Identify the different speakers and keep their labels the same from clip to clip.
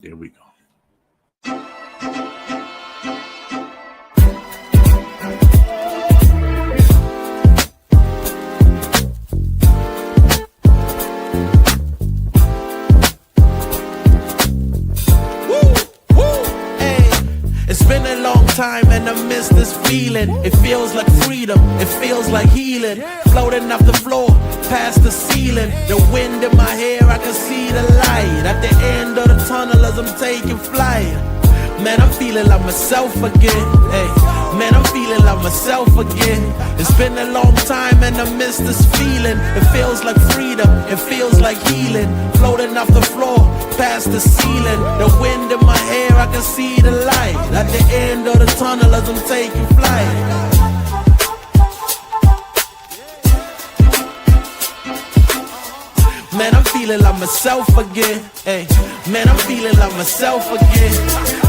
Speaker 1: There we go.
Speaker 2: It's been a long time and I miss this feeling. It feels like freedom, it feels like healing. Floating off the floor, past the ceiling. The wind in my hair, I can see the light at the end of the tunnel as I'm taking flight. Man, I'm feeling like myself again. Hey, man, I'm feeling like myself again. It's been a long time and I miss this feeling. It feels like freedom, it feels like healing. Floating off the floor, past the ceiling. The wind in my hair, I can see the light at the end of the tunnel as I'm taking flight. Man, I'm feeling like myself again. Hey, man, I'm feeling like myself again.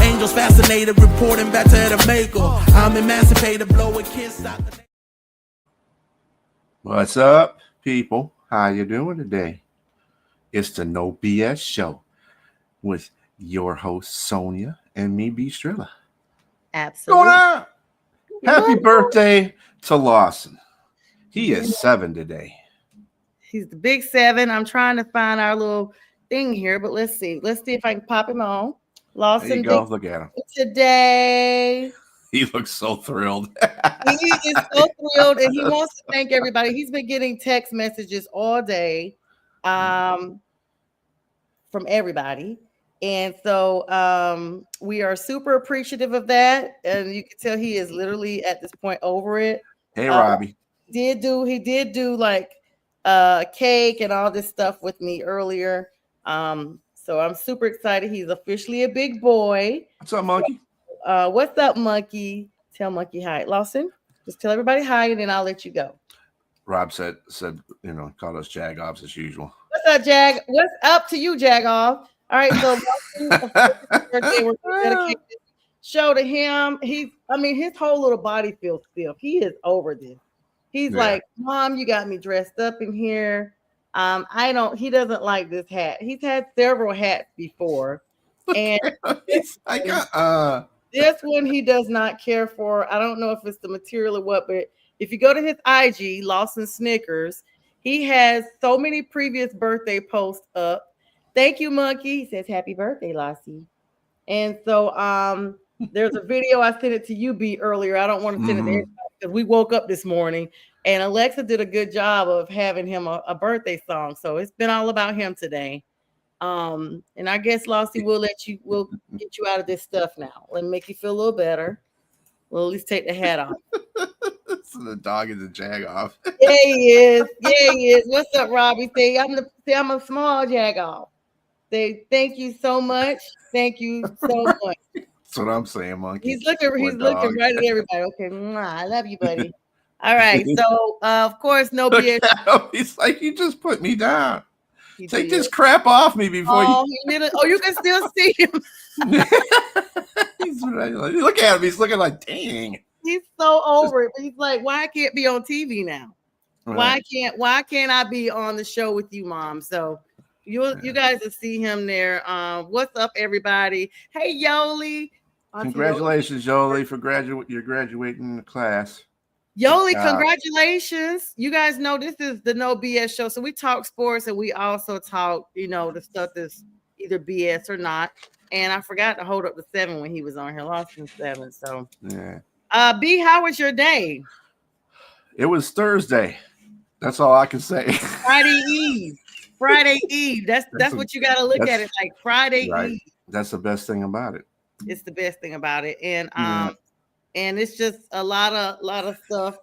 Speaker 2: Angels fascinated, reporting back to the maker. I'm emancipated, blow a kiss out the...
Speaker 1: What's up, people? How you doing today? It's the No BS show with your host Sonja and me, BStrilla.
Speaker 3: Absolutely.
Speaker 1: Going on? Happy birthday to Lawson. He is 7 today.
Speaker 3: He's the big 7. I'm trying to find our little thing here, but let's see. Let's see if I can pop him on. Lawson,
Speaker 1: There you go. Look at him.
Speaker 3: Today.
Speaker 1: He looks so thrilled.
Speaker 3: He is so thrilled, and he wants to thank everybody. He's been getting text messages all day from everybody. And so we are super appreciative of that. And you can tell he is literally at this point over it.
Speaker 1: Hey, Robbie.
Speaker 3: He did do like cake and all this stuff with me earlier. So I'm super excited. He's officially a big boy.
Speaker 1: What's up, Monkey?
Speaker 3: What's up, Monkey? Tell Monkey hi. Lawson, just tell everybody hi, and then I'll let you go.
Speaker 1: Rob said, called us Jagoffs as usual.
Speaker 3: What's up, Jag? What's up to you, Jagoff? All right, so birthday, we're gonna dedicate this show to him. His whole little body feels stiff. He is over this. He's like, Mom, you got me dressed up in here. He doesn't like this hat. He's had several hats before. And this one he does not care for. I don't know if it's the material or what, but if you go to his IG, Lawson Snickers, he has so many previous birthday posts up. Thank you, Monkey. He says, Happy birthday, Lassie. And so there's a video. I sent it to you, B, earlier. I don't want to send it there because we woke up this morning and Alexa did a good job of having him a birthday song. So it's been all about him today. And I guess, Lassie, we'll get you out of this stuff now. Let me make you feel a little better. We'll at least take the hat off.
Speaker 1: So the dog is a Jagoff.
Speaker 3: Yeah, he is. Yeah, he is. What's up, Robbie? I'm a small Jagoff. Say thank you so much. Thank you so much.
Speaker 1: That's what I'm saying, Monkey.
Speaker 3: He's looking right at everybody. Okay, I love you, buddy. All right. So of course, no BS.
Speaker 1: He's like, you just put me down. Take this crap off me before
Speaker 3: you can still see him.
Speaker 1: Look at him. He's looking like, dang.
Speaker 3: He's so over it. But he's like, why I can't be on TV now? Right. Why can't I be on the show with you, Mom? So you guys will see him there. What's up, everybody? Hey, Yoli.
Speaker 1: Congratulations, Yoli, for graduating the class.
Speaker 3: Yoli, congratulations. You guys know this is the No BS show. So we talk sports and we also talk, the stuff that's either BS or not. And I forgot to hold up the 7 when he was on here. Lost in 7. So yeah. B, how was your day?
Speaker 1: It was Thursday. That's all I can say.
Speaker 3: Friday Eve. That's what you gotta look at it like Friday Eve.
Speaker 1: That's the best thing about it.
Speaker 3: It's the best thing about it. And and it's just a lot of stuff.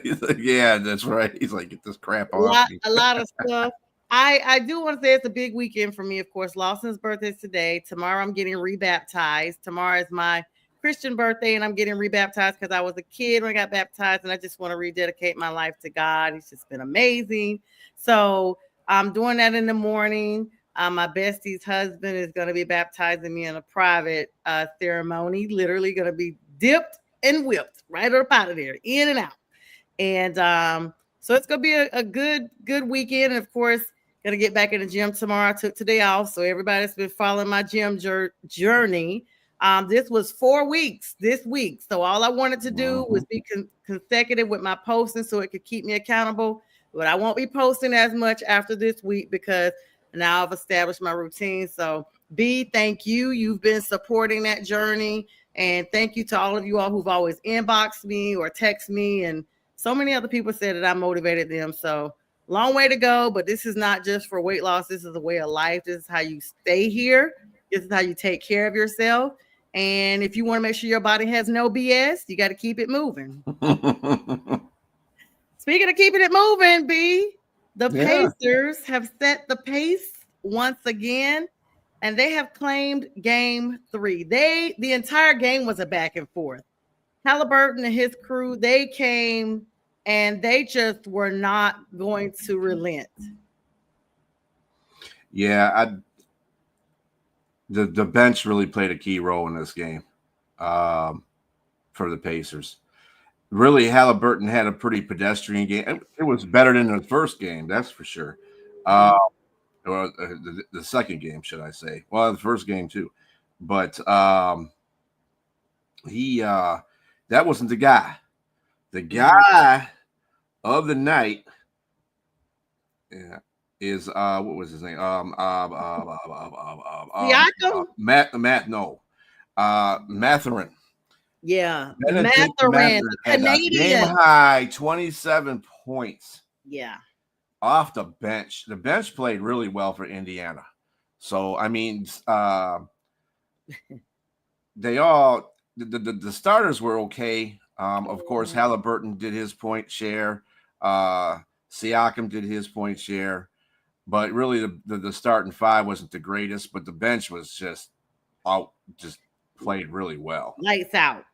Speaker 1: He's like, yeah, that's right. He's like, get this crap off.
Speaker 3: A lot of stuff. I do want to say it's a big weekend for me. Of course, Lawson's birthday is today. Tomorrow I'm getting rebaptized. Tomorrow is my Christian birthday, and I'm getting rebaptized because I was a kid when I got baptized, and I just want to rededicate my life to God. It's just been amazing. So I'm doing that in the morning. My bestie's husband is going to be baptizing me in a private ceremony, literally going to be dipped and whipped right up out of there, in and out. And so it's going to be a good weekend. And of course, Gonna get back in the gym tomorrow. I took today off, so everybody's been following my gym journey. This was 4 weeks this week, so all I wanted to do was be consecutive with my posting, so it could keep me accountable. But I won't be posting as much after this week because now I've established my routine. So, B, thank you. You've been supporting that journey, and thank you to all of you all who've always inboxed me or text me, and so many other people said that I motivated them. So. Long way to go, but this is not just for weight loss. This is a way of life. This is how you stay here. This is how you take care of yourself. And if you want to make sure your body has no BS, you got to keep it moving. Speaking of keeping it moving, B, the Pacers have set the pace once again, and they have claimed game 3. The entire game was a back and forth. Halliburton and his crew, they came and they just were not going to relent.
Speaker 1: Yeah, the bench really played a key role in this game for the Pacers. Really, Halliburton had a pretty pedestrian game. It was better than the first game, that's for sure. Or the second game, should I say? Well, the first game too. But he that wasn't the guy. The guy of the night, is what was his name? Matherin.
Speaker 3: Yeah, Matherin, Canadian.
Speaker 1: Game high 27 points.
Speaker 3: Yeah,
Speaker 1: off the bench. The bench played really well for Indiana. So I mean, they all the starters were okay. Of course, Halliburton did his point share. Siakam did his point share, but really the starting five wasn't the greatest. But the bench was just played really well.
Speaker 3: Lights out.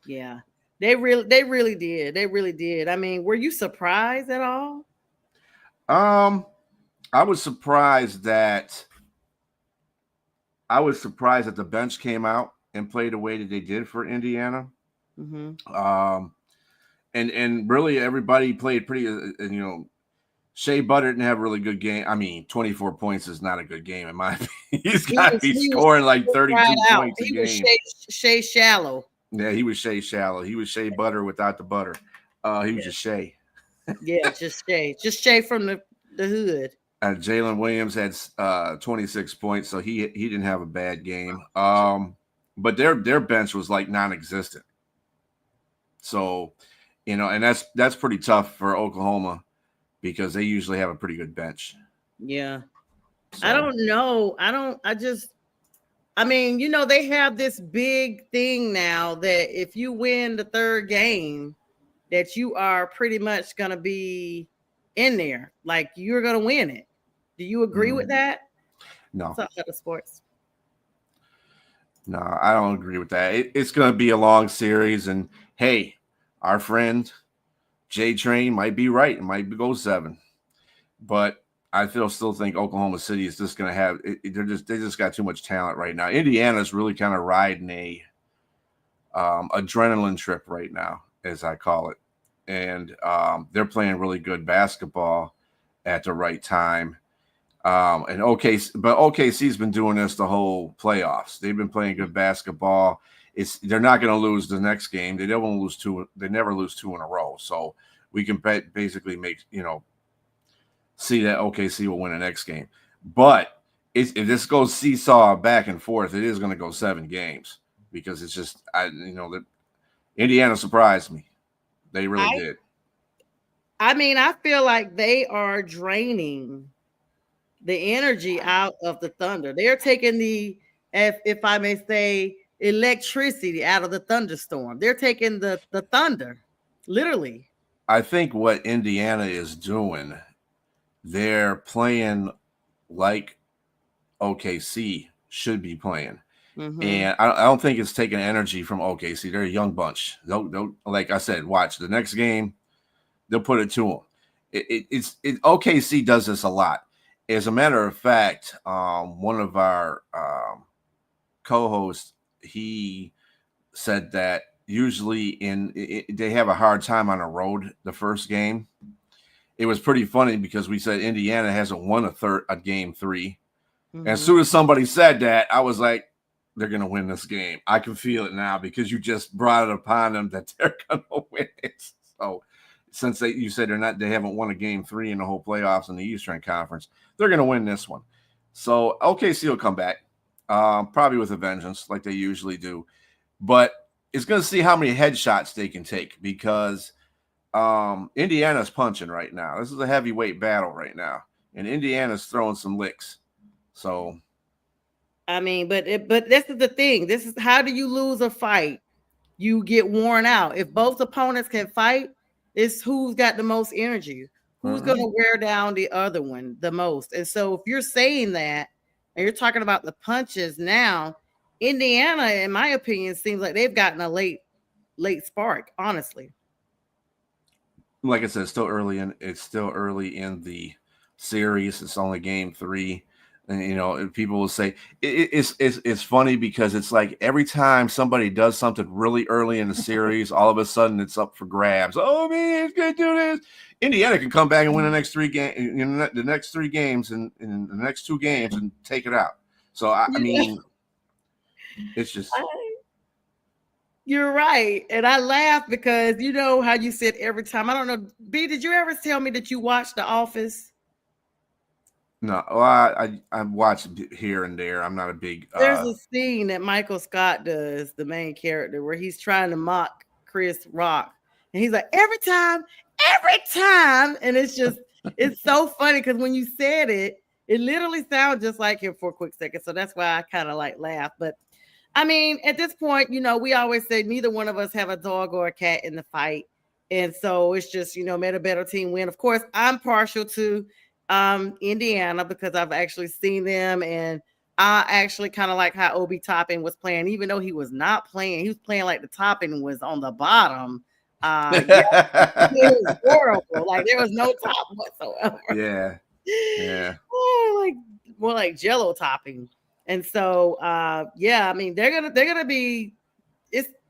Speaker 3: Yeah, they really did. They really did. I mean, were you surprised at all?
Speaker 1: I was surprised that the bench came out and played the way that they did for Indiana. And really everybody played pretty. Shea Butter didn't have a really good game. I mean, 24 points is not a good game in my opinion. He's got to be scoring like 32 points a game.
Speaker 3: He was Shea shallow.
Speaker 1: Yeah, he was Shea shallow. He was Shea Butter without the butter. He was just Shea.
Speaker 3: Yeah, just Shea from the hood.
Speaker 1: Jalen Williams had 26 points, so he didn't have a bad game. But their bench was like non-existent. So, and that's pretty tough for Oklahoma because they usually have a pretty good bench.
Speaker 3: Yeah. So. I don't know. They have this big thing now that if you win the third game, that you are pretty much going to be in there. Like you're going to win it. Do you agree with that?
Speaker 1: No.
Speaker 3: What's up, Other Sports?
Speaker 1: No, I don't agree with that. It's going to be a long series. And hey, our friend J Train might be right. It might go 7. But I still think Oklahoma City is just going to have they just got too much talent right now. Indiana's really kind of riding a adrenaline trip right now, as I call it. And they're playing really good basketball at the right time. And OKC's been doing this the whole playoffs. They've been playing good basketball. They're not going to lose the next game. They never lose 2 in a row. So we can basically see that OKC will win the next game. But if this goes seesaw back and forth, it is going to go 7 games because it's just that Indiana surprised me. They really did.
Speaker 3: I mean, I feel like they are draining the energy out of the Thunder. They're taking if I may say, electricity out of the thunderstorm. They're taking the thunder, literally.
Speaker 1: I think what Indiana is doing, they're playing like OKC should be playing. And I don't think it's taking energy from OKC. They're a young bunch. They'll like I said, watch the next game. They'll put it to them. OKC does this a lot. As a matter of fact, one of our co-hosts, he said that usually they have a hard time on the road the first game. it was pretty funny because we said Indiana hasn't won a game 3.
Speaker 3: Mm-hmm.
Speaker 1: And as soon as somebody said that, I was like, they're going to win this game. I can feel it now because you just brought it upon them that they're going to win it. So since you said they haven't won a game 3 in the whole playoffs in the Eastern Conference, they're going to win this one. So OKC will come back, probably with a vengeance like they usually do. But it's going to see how many headshots they can take because Indiana's punching right now. This is a heavyweight battle right now. And Indiana's throwing some licks. So
Speaker 3: I mean, but this is the thing. This is how do you lose a fight? You get worn out. If both opponents can fight, it's who's got the most energy, who's going to wear down the other one the most. And so if you're saying that, and you're talking about the punches now, Indiana, in my opinion, seems like they've gotten a late spark, honestly.
Speaker 1: Like I said, it's still early in the series. It's only game 3. And people will say it's funny because it's like every time somebody does something really early in the series, all of a sudden it's up for grabs. Oh man, it's gonna do this. Indiana can come back and win the next 3 games, the next 3 games, and in the next 2 games and take it out. So I mean, it's just.
Speaker 3: You're right, and I laugh because you know how you said every time. I don't know, B. Did you ever tell me that you watched The Office?
Speaker 1: No, well, I watch here and there. I'm not a big.
Speaker 3: There's a scene that Michael Scott does, the main character, where he's trying to mock Chris Rock, and he's like, every time, and it's so funny because when you said it, it literally sounds just like him for a quick second. So that's why I kind of like laugh. But I mean, at this point, we always say neither one of us have a dog or a cat in the fight, and so it's just let a better team win. Of course, I'm partial to Indiana because I've actually seen them, and I actually kind of like how Obi Toppin was playing, even though he was not playing. He was playing like the Toppin was on the bottom. It was horrible. Like there was no top whatsoever.
Speaker 1: Yeah.
Speaker 3: More like Jello topping. And so, I mean, they're gonna be.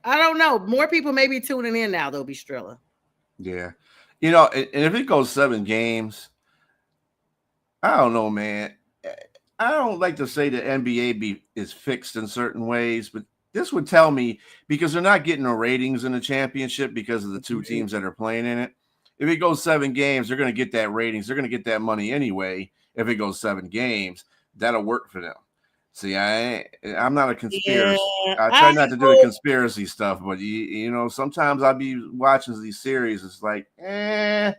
Speaker 3: I don't know. More people may be tuning in now. Though, BStrilla.
Speaker 1: Yeah, and if it goes 7 games. I don't know, man. I don't like to say the NBA is fixed in certain ways, but this would tell me because they're not getting the ratings in the championship because of the 2 teams that are playing in it. If it goes 7 games, they're going to get that ratings. They're going to get that money anyway. If it goes 7 games, that'll work for them. See, I'm not a conspiracy. Yeah, I try not to do the conspiracy stuff, but sometimes I'll be watching these series. It's like, this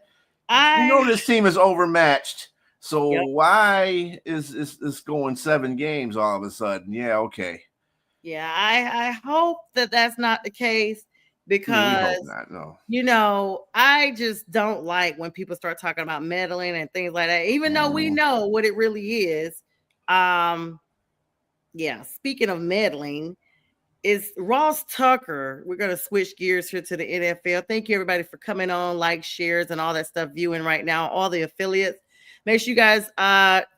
Speaker 1: team is overmatched. So why is this going 7 games all of a sudden? Yeah, okay.
Speaker 3: Yeah, I hope that that's not the case because
Speaker 1: we hope not, no.
Speaker 3: I just don't like when people start talking about meddling and things like that, even though we know what it really is. Speaking of meddling, is Ross Tucker. We're going to switch gears here to the NFL. Thank you, everybody, for coming on, like, shares, and all that stuff, viewing right now, all the affiliates. Make sure you guys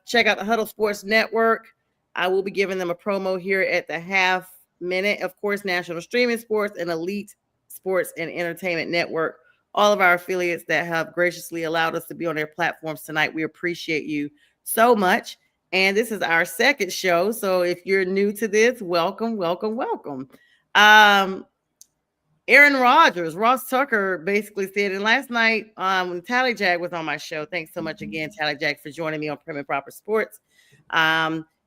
Speaker 3: check out the Huddle Sports Network. I will be giving them a promo here at the half minute. Of course, National Streaming Sports and Elite Sports and Entertainment Network. All of our affiliates that have graciously allowed us to be on their platforms tonight. We appreciate you so much. And this is our second show. So if you're new to this, welcome. Aaron Rodgers, Ross Tucker basically said, and last night when Tally Jag was on my show, thanks so much again, Tally Jag, for joining me on Prim and Proper Sports.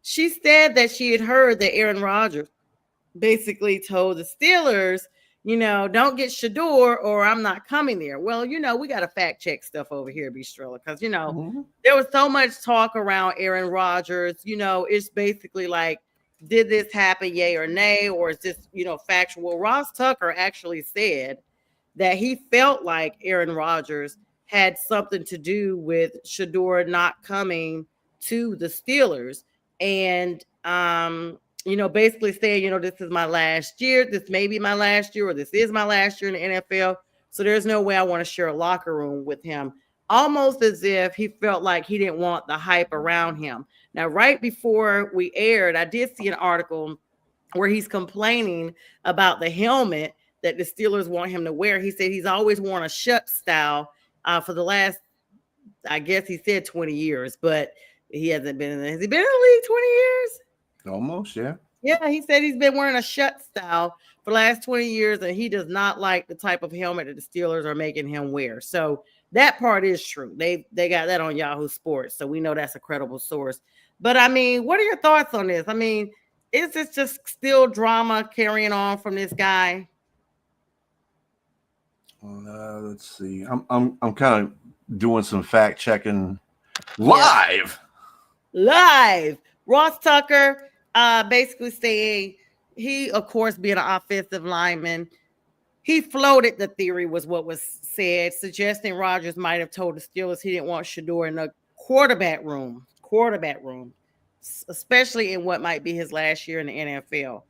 Speaker 3: She said that she had heard that Aaron Rodgers basically told the Steelers, don't get Shador or I'm not coming there. Well, we got to fact check stuff over here, BStrilla, because, there was so much talk around Aaron Rodgers. It's basically like, did this happen, yay or nay, or is this, factual? Ross Tucker actually said that he felt like Aaron Rodgers had something to do with Shador not coming to the Steelers. And, basically saying, this is my last year. This may be my last year, or this is my last year in the NFL. So there's no way I want to share a locker room with him. Almost as if he felt like he didn't want the hype around him. Now, right before we aired, I did see an article where he's complaining about the helmet that the Steelers want him to wear. He said he's always worn a shut style for the last I guess he said 20 years, but he hasn't been in the, has he been in the league 20 years?
Speaker 1: Almost, yeah.
Speaker 3: Yeah, he said he's been wearing a shut style for the last 20 years, and he does not like the type of helmet that the Steelers are making him wear. So that part is true. They got that on Yahoo Sports, so we know that's a credible source. But I mean, what are your thoughts on this? I mean, is this just still drama carrying on from this guy?
Speaker 1: Let's see. I'm kind of doing some fact checking live.
Speaker 3: Live. Ross Tucker basically saying he, of course, being an offensive lineman, he floated the theory was what was said, suggesting Rodgers might have told the Steelers he didn't want Shador in the quarterback room, especially in what might be his last year in the NFL.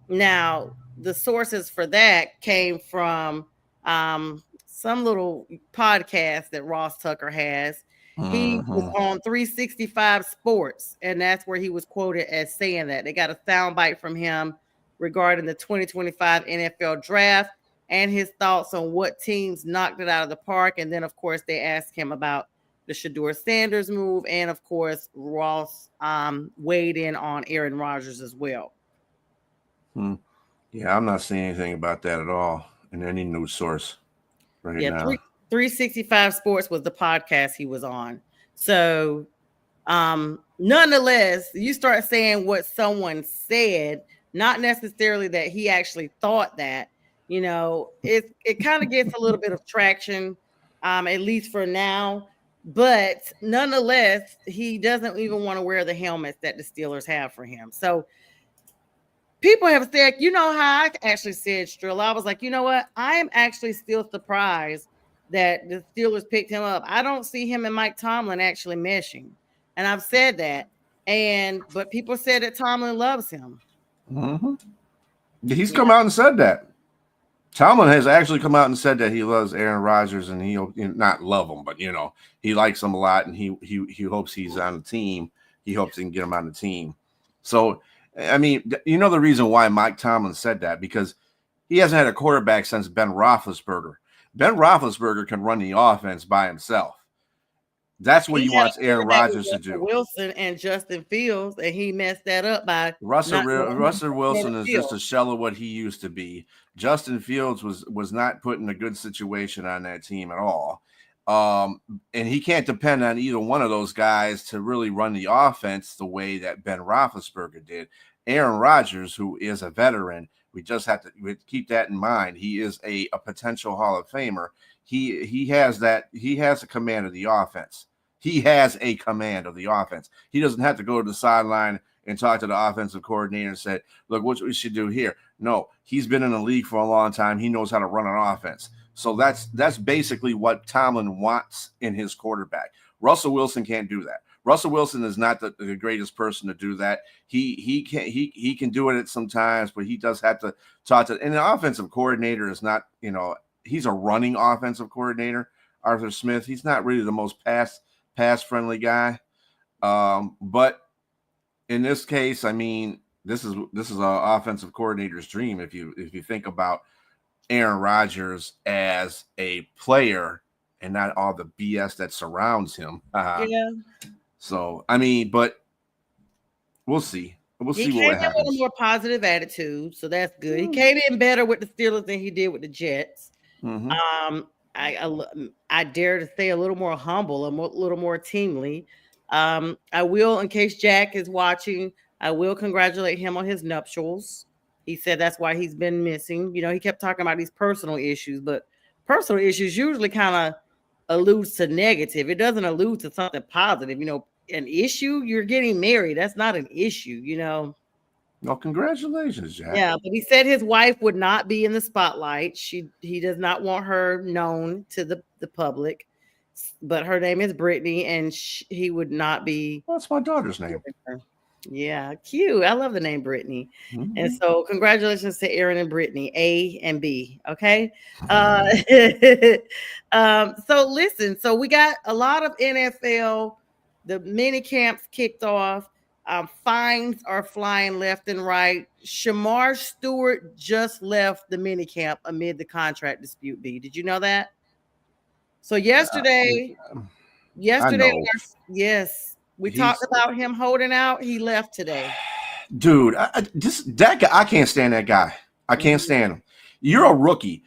Speaker 3: Now, the sources for that came from some little podcast that Ross Tucker has. He was on 365 Sports, and that's where he was quoted as saying that. They got a soundbite from him regarding the 2025 NFL draft and his thoughts on what teams knocked it out of the park. And then, of course, they asked him about the Shador Sanders move. And, of course, Ross weighed in on Aaron Rodgers as well.
Speaker 1: Yeah, I'm not seeing anything about that at all in any news source now.
Speaker 3: 365 Sports was the podcast he was on. So, nonetheless, you start saying what someone said, not necessarily that he actually thought that, it kind of gets a little bit of traction, at least for now. But nonetheless, he doesn't even want to wear the helmets that the Steelers have for him. So people have said, how I actually said, Strilla, I was like, you know what? I am actually still surprised that the Steelers picked him up. I don't see him and Mike Tomlin actually meshing. And I've said that. But people said that Tomlin loves him.
Speaker 1: He's come out and said that. Tomlin has actually come out and said that he loves Aaron Rodgers, and he'll not love him, but he likes him a lot, and he hopes he's on the team. He hopes he can get him on the team. So, I mean, the reason why Mike Tomlin said that, because he hasn't had a quarterback since Ben Roethlisberger. Ben Roethlisberger can run the offense by himself. That's what he wants Aaron Rodgers to do.
Speaker 3: Wilson and Justin Fields, and he messed that up by
Speaker 1: Russell Wilson is just a shell of what he used to be. Justin Fields was not put in a good situation on that team at all. And he can't depend on either one of those guys to really run the offense the way that Ben Roethlisberger did. Aaron Rodgers, who is a veteran, we just have to keep that in mind. He is a potential Hall of Famer. He has a command of the offense. He has a command of the offense. He doesn't have to go to the sideline and talk to the offensive coordinator and say, look, what we should do here. No, he's been in the league for a long time. He knows how to run an offense. So that's basically what Tomlin wants in his quarterback. Russell Wilson can't do that. Russell Wilson is not the greatest person to do that. He can do it at sometimes, but he does have to talk to. And the offensive coordinator is not, he's a running offensive coordinator. Arthur Smith, he's not really the most pass friendly guy. But in this case, I mean, this is an offensive coordinator's dream. If you think about Aaron Rodgers as a player and not all the BS that surrounds him. Yeah. So, I mean, but we'll see. We'll see what happens. He came in
Speaker 3: with a more positive attitude, so that's good. He came in better with the Steelers than he did with the Jets. I dare to say a little more humble, a little more teamly. I will, in case Jack is watching, I will congratulate him on his nuptials. He said that's why he's been missing. He kept talking about these personal issues, but personal issues usually kind of alludes to negative. It doesn't allude to something positive. An issue, you're getting married. That's not an issue,
Speaker 1: Well, congratulations, Jack.
Speaker 3: Yeah, but he said his wife would not be in the spotlight. He does not want her known to the public, but her name is Brittany, and he would not be.
Speaker 1: Well, that's my daughter's name.
Speaker 3: Yeah, cute. I love the name Brittany. And so congratulations to Aaron and Brittany, A and B. Okay. So listen, so we got a lot of NFL, the mini camps kicked off. Fines are flying left and right. Shamar Stewart just left the mini camp amid the contract dispute. B, did you know that? So yesterday, Yesterday, yes, we talked about him holding out. He left today.
Speaker 1: Dude, that guy, I can't stand that guy. I can't stand him. You're a rookie.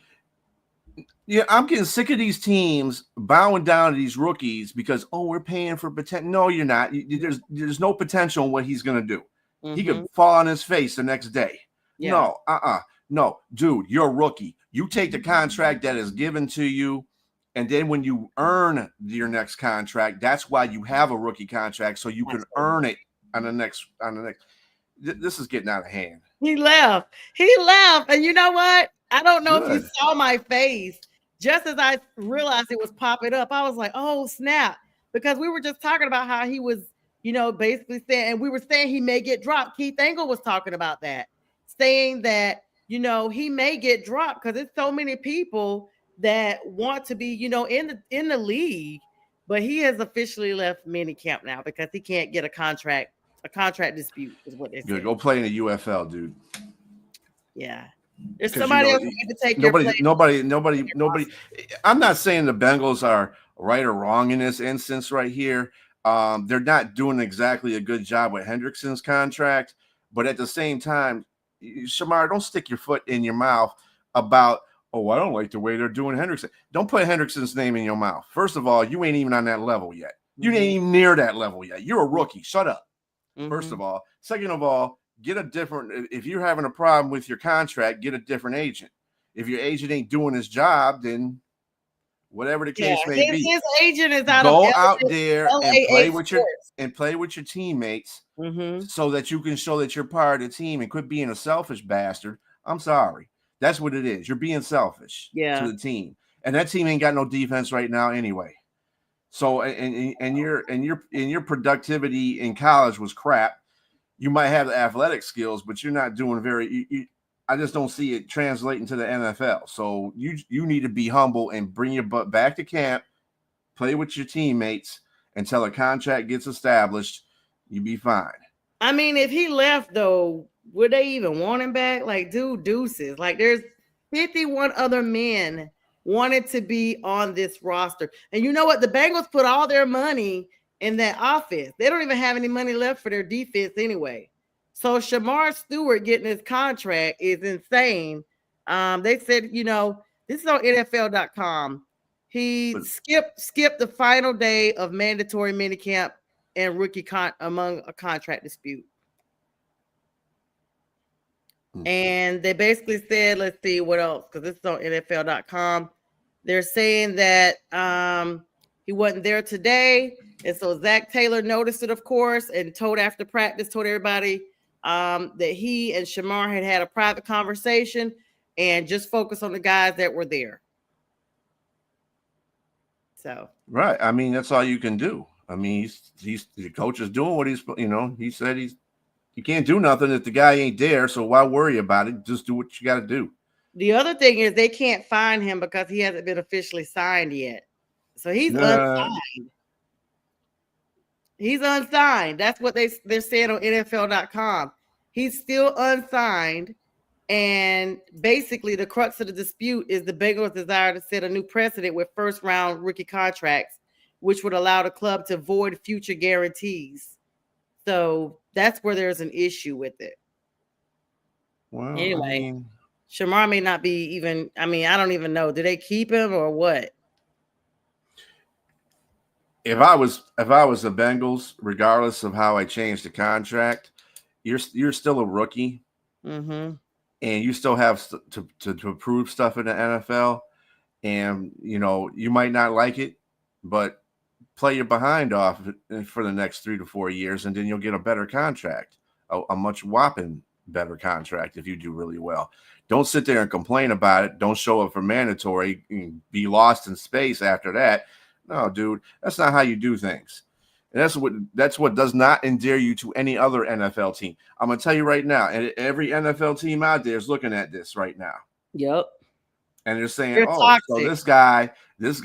Speaker 1: Yeah, I'm getting sick of these teams bowing down to these rookies because we're paying for potential. No, you're not. There's no potential in what he's gonna do. He could fall on his face the next day. Yeah. No, dude, you're a rookie. You take the contract that is given to you, and then when you earn your next contract, that's why you have a rookie contract, so you can earn it on the next. This is getting out of hand.
Speaker 3: He left, and you know what? I don't know if you saw my face. Just as I realized it was popping up, I was like, "Oh snap!" Because we were just talking about how he was, basically saying, and we were saying he may get dropped. Keith Angle was talking about that, saying that he may get dropped because there's so many people that want to be, in the league, but he has officially left minicamp now because he can't get a contract dispute is what they said.
Speaker 1: Go play in the UFL, dude.
Speaker 3: Yeah. There's somebody else who need to take
Speaker 1: nobody. I'm not saying the Bengals are right or wrong in this instance right here. They're not doing exactly a good job with Hendrickson's contract, but at the same time, Shamar, don't stick your foot in your mouth about, I don't like the way they're doing Hendrickson. Don't put Hendrickson's name in your mouth. First of all, you ain't even on that level yet. You ain't even near that level yet. You're a rookie. Shut up. First of all. Second of all, get a different, if you're having a problem with your contract, get a different agent. If your agent ain't doing his job, then whatever the case may be,
Speaker 3: his agent is out
Speaker 1: go out there and play with your teammates so that you can show that you're part of the team and quit being a selfish bastard. I'm sorry. That's what it is. You're being selfish to the team. And that team ain't got no defense right now anyway. So and your productivity in college was crap. You might have the athletic skills, but you're not doing I just don't see it translating to the NFL. So you need to be humble and bring your butt back to camp, play with your teammates until a contract gets established. You be fine.
Speaker 3: I mean, if he left though, would they even want him back? Like, dude, deuces. Like, there's 51 other men wanted to be on this roster. And you know what? The Bengals put all their money in that offense. They don't even have any money left for their defense anyway. So Shamar Stewart getting his contract is insane. They said, this is on NFL.com. He skipped the final day of mandatory minicamp and rookie among a contract dispute. And they basically said, let's see what else, because this is on NFL.com. They're saying that he wasn't there today. And so Zach Taylor noticed it, of course, and told after practice, told everybody that he and Shamar had a private conversation and just focus on the guys that were there. So
Speaker 1: right. I mean, that's all you can do. I mean, he's the coach is doing what he said you can't do nothing if the guy ain't there. So why worry about it? Just do what you got to do.
Speaker 3: The other thing is they can't find him because he hasn't been officially signed yet. So he's unsigned. He's unsigned. That's what they're saying on NFL.com. He's still unsigned. And basically the crux of the dispute is the Bengals' desire to set a new precedent with first-round rookie contracts, which would allow the club to void future guarantees. So that's where there's an issue with it.
Speaker 1: Well,
Speaker 3: anyway, Shamar may not be even, I don't even know. Do they keep him or what?
Speaker 1: If I was the Bengals, regardless of how I changed the contract, you're still a rookie, and you still have to prove stuff in the NFL. And you might not like it, but play your behind off for the next 3 to 4 years, and then you'll get a better contract, a much whopping better contract if you do really well. Don't sit there and complain about it. Don't show up for mandatory and be lost in space after that. No, dude, that's not how you do things. And that's what does not endear you to any other NFL team. I'm gonna tell you right now, and every NFL team out there is looking at this right now.
Speaker 3: Yep.
Speaker 1: And they're saying, so this guy is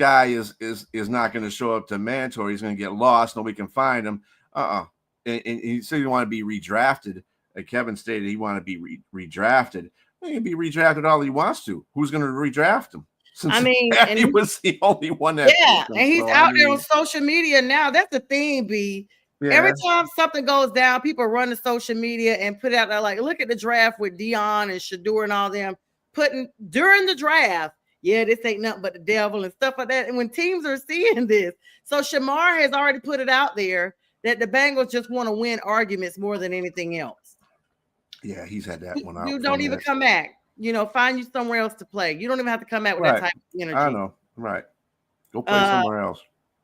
Speaker 1: not going to show up to mandatory. He's going to get lost. Nobody can find him. And he said he want to be redrafted. Kevin stated he want to be redrafted. He can be redrafted all he wants to. Who's going to redraft him? Cincinnati was the only one that
Speaker 3: and he's out there on social media now. That's the thing, B. Yeah. Every time something goes down, people run to social media and put it out there like, look at the draft with Dion and Shador and all them putting during the draft. Yeah, this ain't nothing but the devil and stuff like that. And when teams are seeing this, so Shamar has already put it out there that the Bengals just want to win arguments more than anything else.
Speaker 1: Yeah, he's had that one out.
Speaker 3: You don't even come back. Find you somewhere else to play. You don't even have to come out with that type of energy.
Speaker 1: I know, right? Go play somewhere else.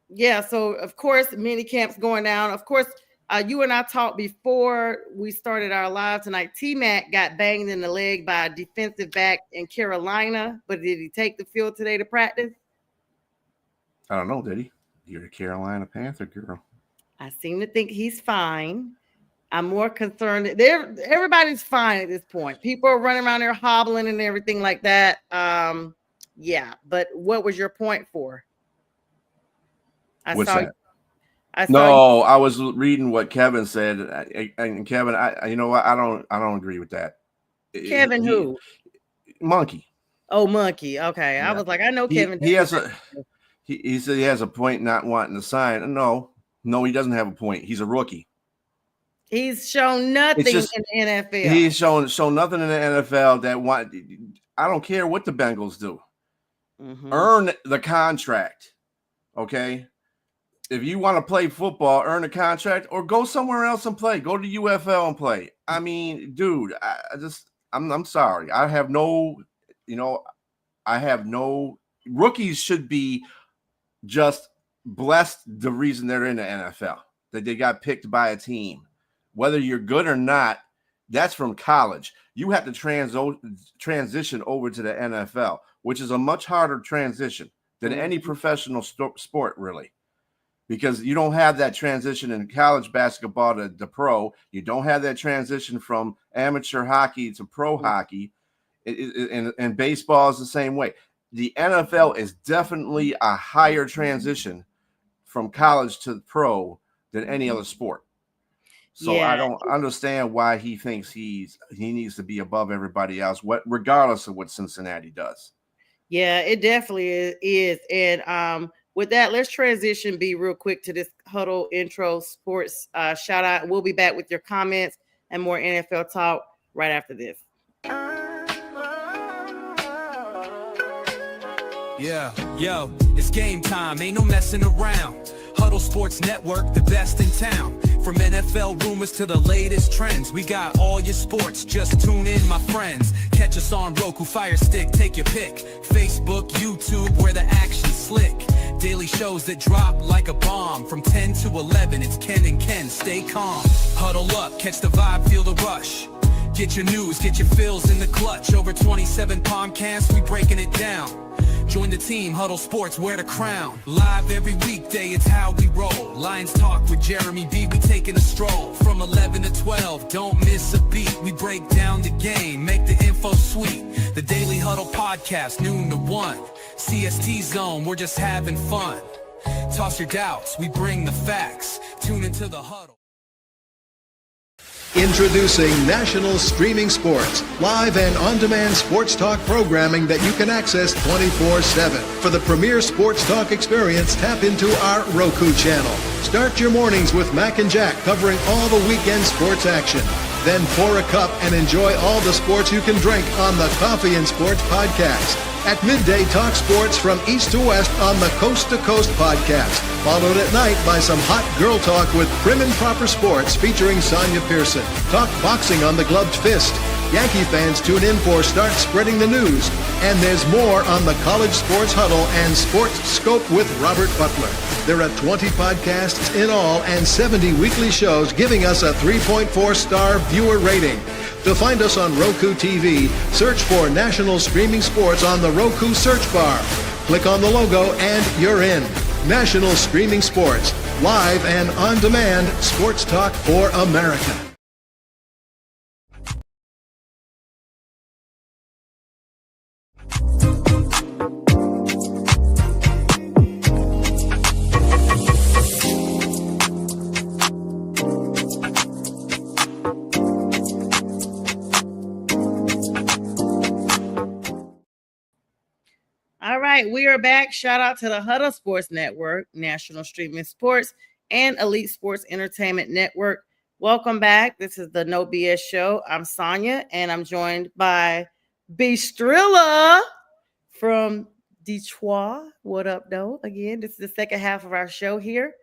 Speaker 3: Yeah, so of course, mini camps going down. Of course, you and I talked before we started our live tonight. T-Mac got banged in the leg by a defensive back in Carolina, but did he take the field today to practice?
Speaker 1: I don't know, did he? You're a Carolina Panther girl.
Speaker 3: I seem to think he's fine. I'm more concerned. Everybody's fine at this point. People are running around there hobbling and everything like that. Yeah, but what was your point for?
Speaker 1: I was reading what Kevin said, and Kevin, you know what? I don't agree with that.
Speaker 3: Kevin, who?
Speaker 1: Monkey.
Speaker 3: Oh, Monkey. Okay, yeah. I was like, I know Kevin.
Speaker 1: He said he has a point not wanting to sign. No, he doesn't have a point. He's a rookie.
Speaker 3: He's shown nothing in the NFL.
Speaker 1: He's shown nothing in the NFL I don't care what the Bengals do. Mm-hmm. Earn the contract, okay? If you want to play football, earn a contract, or go somewhere else and play. Go to UFL and play. I mean, dude, I'm sorry. I have no rookies should be just blessed the reason they're in the NFL, that they got picked by a team. Whether you're good or not, that's from college. You have to transition over to the NFL, which is a much harder transition than any professional sport, really. Because you don't have that transition in college basketball to the pro. You don't have that transition from amateur hockey to pro hockey. And baseball is the same way. The NFL is definitely a higher transition from college to pro than any other sport. So I don't understand why he thinks he needs to be above everybody else, regardless of what Cincinnati does.
Speaker 3: Yeah, it definitely is. And with that, let's transition real quick to this Huddle Intro Sports shout out. We'll be back with your comments and more NFL talk right after this.
Speaker 2: Yeah, yo, it's game time. Ain't no messing around. Huddle Sports Network, the best in town. From NFL rumors to the latest trends, we got all your sports. Just tune in, my friends. Catch us on Roku, Fire Stick, take your pick. Facebook, YouTube, where the action's slick. Daily shows that drop like a bomb. From 10 to 11, it's Ken and Ken. Stay calm. Huddle up, catch the vibe, feel the rush. Get your news, get your fills in the clutch. Over 27 podcasts, we breaking it down. Join the team, Huddle Sports, wear the crown. Live every weekday, it's how we roll. Lions Talk with Jeremy B, we taking a stroll. From 11 to 12, don't miss a beat. We break down the game, make the info sweet. The Daily Huddle Podcast, noon to 1. CST Zone, we're just having fun. Toss your doubts, we bring the facts. Tune into the Huddle.
Speaker 4: Introducing National Streaming Sports, live and on-demand sports talk programming that you can access 24/7. For the premier sports talk experience, tap into our Roku channel. Start your mornings with Mac and Jack covering all the weekend sports action. Then pour a cup and enjoy all the sports you can drink on the Coffee and Sports podcast. At midday, talk sports from east to west on the Coast to Coast podcast. Followed at night by some hot girl talk with Prim and Proper Sports featuring Sonja Pearson. Talk boxing on the Gloved Fist. Yankee fans tune in for Start Spreading the News. And there's more on the College Sports Huddle and Sports Scope with Robert Butler. There are 20 podcasts in all and 70 weekly shows, giving us a 3.4-star viewer rating. To find us on Roku TV, search for National Streaming Sports on the Roku search bar. Click on the logo and you're in. National Streaming Sports, live and on-demand sports talk for America.
Speaker 3: All right, we are back. Shout out to the Huddle Sports Network, National Streaming Sports, and Elite Sports Entertainment Network. Welcome back. This is the No BS Show. I'm Sonja, and I'm joined by BStrilla from Detroit. What up, though? Again, this is the second half of our show here.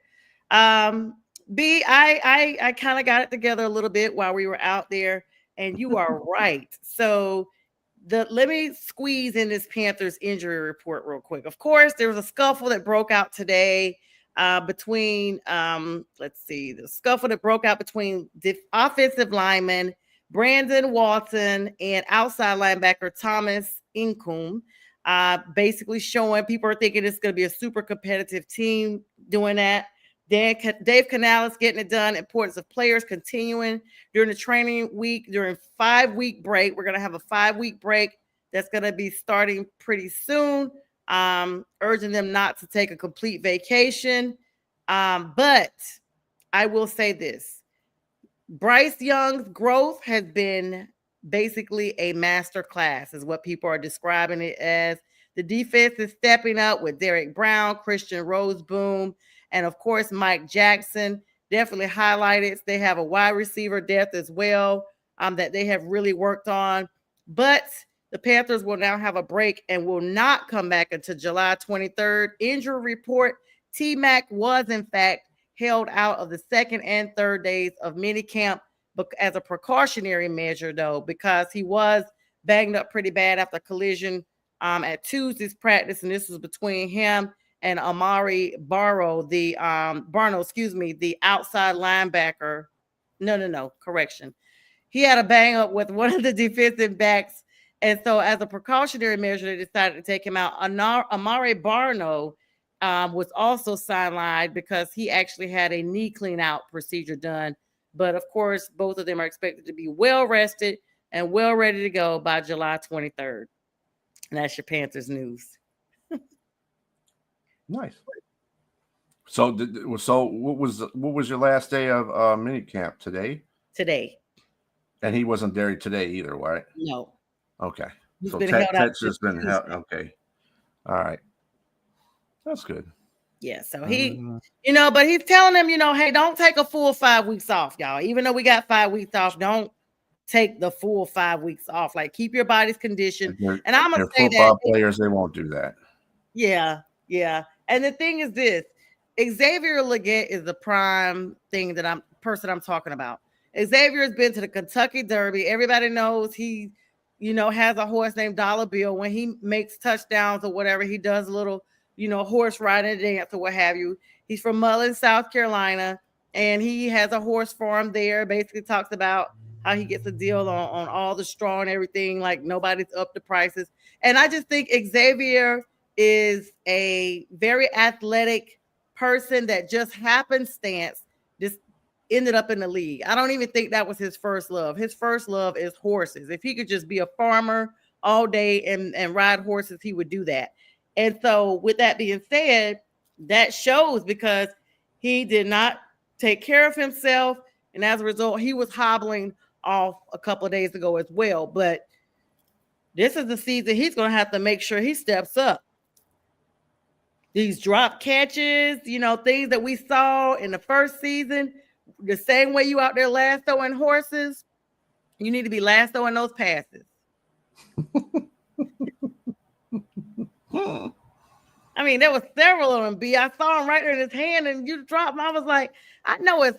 Speaker 3: B, I kind of got it together a little bit while we were out there, and you are right. So let me squeeze in this Panthers injury report real quick. Of course, there was a scuffle that broke out today between the scuffle that broke out between the offensive lineman Brandon Walton and outside linebacker Thomas Incoom. Basically showing people are thinking it's going to be a super competitive team doing that. Dave Canales getting it done. Importance of players continuing during the training week, during 5-week break. We're going to have a 5-week break that's going to be starting pretty soon. Urging them not to take a complete vacation. But I will say this. Bryce Young's growth has been basically a master class, is what people are describing it as. The defense is stepping up with Derek Brown, Christian Roseboom, and of course, Mike Jackson definitely highlighted. They have a wide receiver depth as well that they have really worked on. But the Panthers will now have a break and will not come back until July 23rd. Injury report, T-Mac was in fact held out of the second and third days of minicamp as a precautionary measure, though, because he was banged up pretty bad after a collision at Tuesday's practice, and this was between him and Amari Barno, the outside linebacker. Correction. He had a bang up with one of the defensive backs, and so as a precautionary measure, they decided to take him out. Amari Barno was also sidelined because he actually had a knee clean-out procedure done. But, of course, both of them are expected to be well-rested and well ready to go by July 23rd. And that's your Panthers news.
Speaker 1: Nice. So what was your last day of minicamp today?
Speaker 3: Today.
Speaker 1: And he wasn't there today either, right?
Speaker 3: No.
Speaker 1: Okay.
Speaker 3: He's
Speaker 1: so
Speaker 3: been held out.
Speaker 1: Just been held. Okay. All right. That's good.
Speaker 3: Yeah. So he, but he's telling them, hey, don't take a full 5 weeks off, y'all. Even though we got 5 weeks off, don't take the full 5 weeks off. Like, keep your body's conditioned. And I'm gonna say
Speaker 1: football players, they won't do that.
Speaker 3: Yeah. Yeah. And the thing is this, Xavier Legette is the prime thing that I'm talking about. Xavier has been to the Kentucky Derby. Everybody knows he, has a horse named Dollar Bill. When he makes touchdowns or whatever, he does a little, horse riding dance or what have you. He's from Mullen, South Carolina, and he has a horse farm there. Basically talks about how he gets a deal on all the straw and everything, like nobody's up the prices. And I just think Xavier is a very athletic person that just happenstance just ended up in the league. I don't even think that was his first love. His first love is horses. If he could just be a farmer all day and ride horses, he would do that. And so with that being said, that shows because he did not take care of himself. And as a result, he was hobbling off a couple of days ago as well. But this is the season he's going to have to make sure he steps up. These drop catches, things that we saw in the first season, the same way you out there lassoing horses, you need to be lassoing those passes. I mean, there was several of them, B. I saw him right there in his hand, and you dropped him. I was like, I know it's,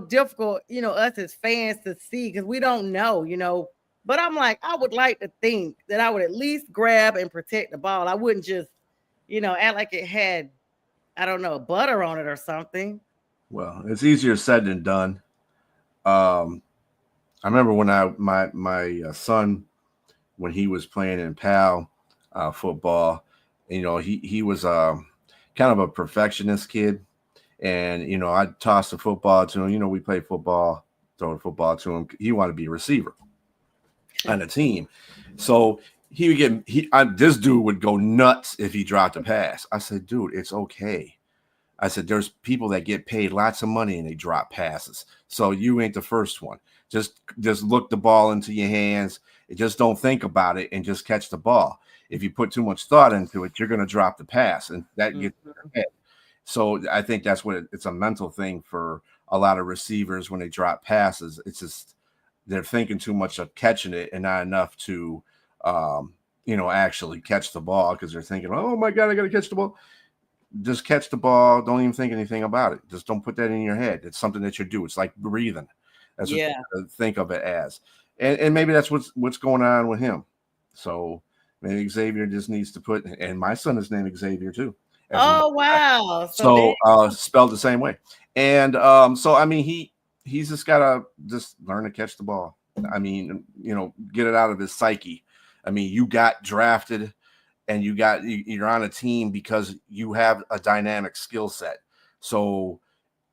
Speaker 3: difficult, us as fans to see because we don't know, But I'm like, I would like to think that I would at least grab and protect the ball. I wouldn't just, act like it had, I don't know, butter on it or something.
Speaker 1: Well, it's easier said than done. I remember when my son, when he was playing in PAL football, he was kind of a perfectionist kid. And, I'd toss the football to him. We played football, throw the football to him. He wanted to be a receiver on the team. So he would this dude would go nuts if he dropped a pass. I said, dude, it's okay. I said, there's people that get paid lots of money and they drop passes. So you ain't the first one. Just look the ball into your hands. Just don't think about it and just catch the ball. if you put too much thought into it, you're going to drop the pass, and that gets in your head. So I think that's what it's a mental thing for a lot of receivers when they drop passes. It's just they're thinking too much of catching it and not enough to, actually catch the ball, because they're thinking, oh my God, I got to catch the ball. Just catch the ball. Don't even think anything about it. Just don't put that in your head. It's something that you do. It's like breathing. That's what you think of it as. And maybe that's what's going on with him. So maybe Xavier just needs to put, and my son is named Xavier too.
Speaker 3: Oh, wow.
Speaker 1: So spelled the same way. And so I mean he's just gotta just learn to catch the ball. I mean, get it out of his psyche. I mean, you got drafted and you're on a team because you have a dynamic skill set. So